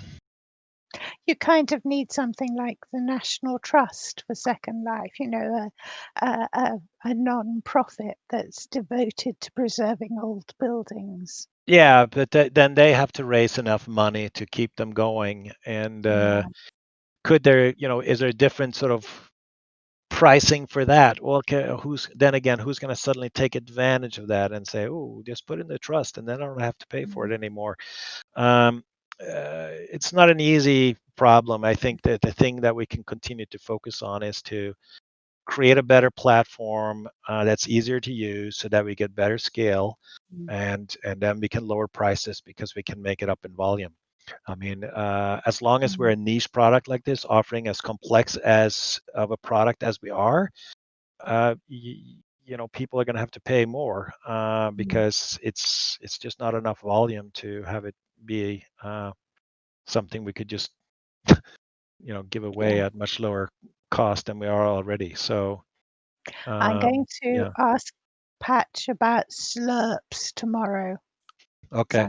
You kind of need something like the National Trust for Second Life, a non-profit that's devoted to preserving old buildings. yeah, but then they have to raise enough money to keep them going. And could there, is there a different sort of pricing for that? Well, okay, who's going to suddenly take advantage of that and say, oh, just put in the trust and then I don't have to pay for it anymore? It's not an easy problem. I think that the thing that we can continue to focus on is to create a better platform that's easier to use so that we get better scale, and then we can lower prices because we can make it up in volume. I mean, as long as we're a niche product like this, offering as complex as of a product as we are, people are going to have to pay more because it's just not enough volume to have it be something we could just give away at much lower cost than we are already. So I'm going to yeah. ask Patch about slurps tomorrow. Okay.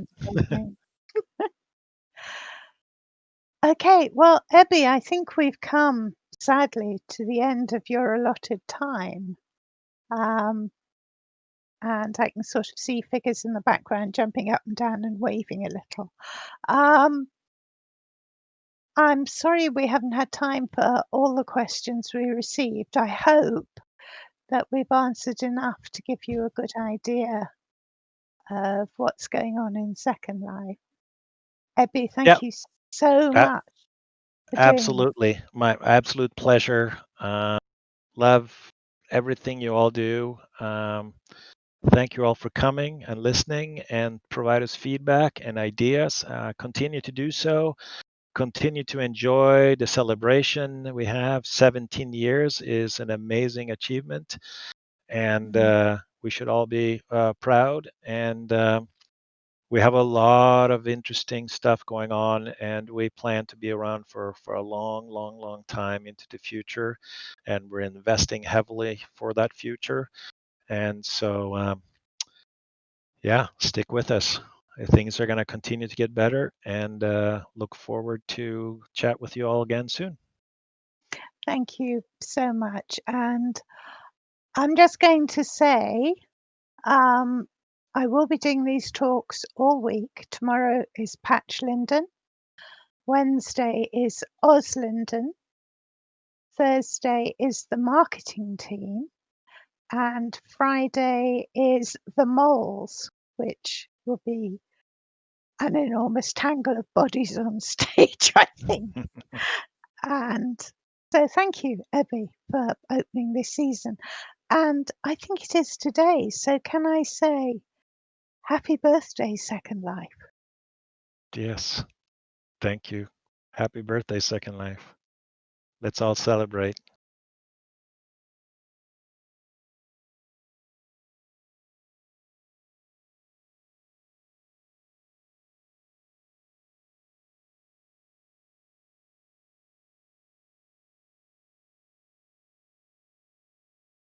Okay, well, Ebbe, I think we've come, sadly, to the end of your allotted time. And I can sort of see figures in the background jumping up and down and waving a little. I'm sorry we haven't had time for all the questions we received. I hope that we've answered enough to give you a good idea of what's going on in Second Life. Ebbe, thank you so much for doing Absolutely. My absolute pleasure. Love everything you all do. Thank you all for coming and listening and provide us feedback and ideas. Continue to do so. Continue to enjoy the celebration we have. 17 years is an amazing achievement, and we should all be proud. And we have a lot of interesting stuff going on, and we plan to be around for a long, long, long time into the future. And we're investing heavily for that future. And so, yeah, stick with us. Things are going to continue to get better, and look forward to chat with you all again soon. Thank you so much. And I'm just going to say, I will be doing these talks all week. Tomorrow is Patch Linden. Wednesday is Oz Linden. Thursday is the marketing team. And Friday is the moles, which will be an enormous tangle of bodies on stage, I think. And so thank you, Ebbe, for opening this season. And I think it is today. So can I say happy birthday, Second Life? Yes. Thank you. Happy birthday, Second Life. Let's all celebrate.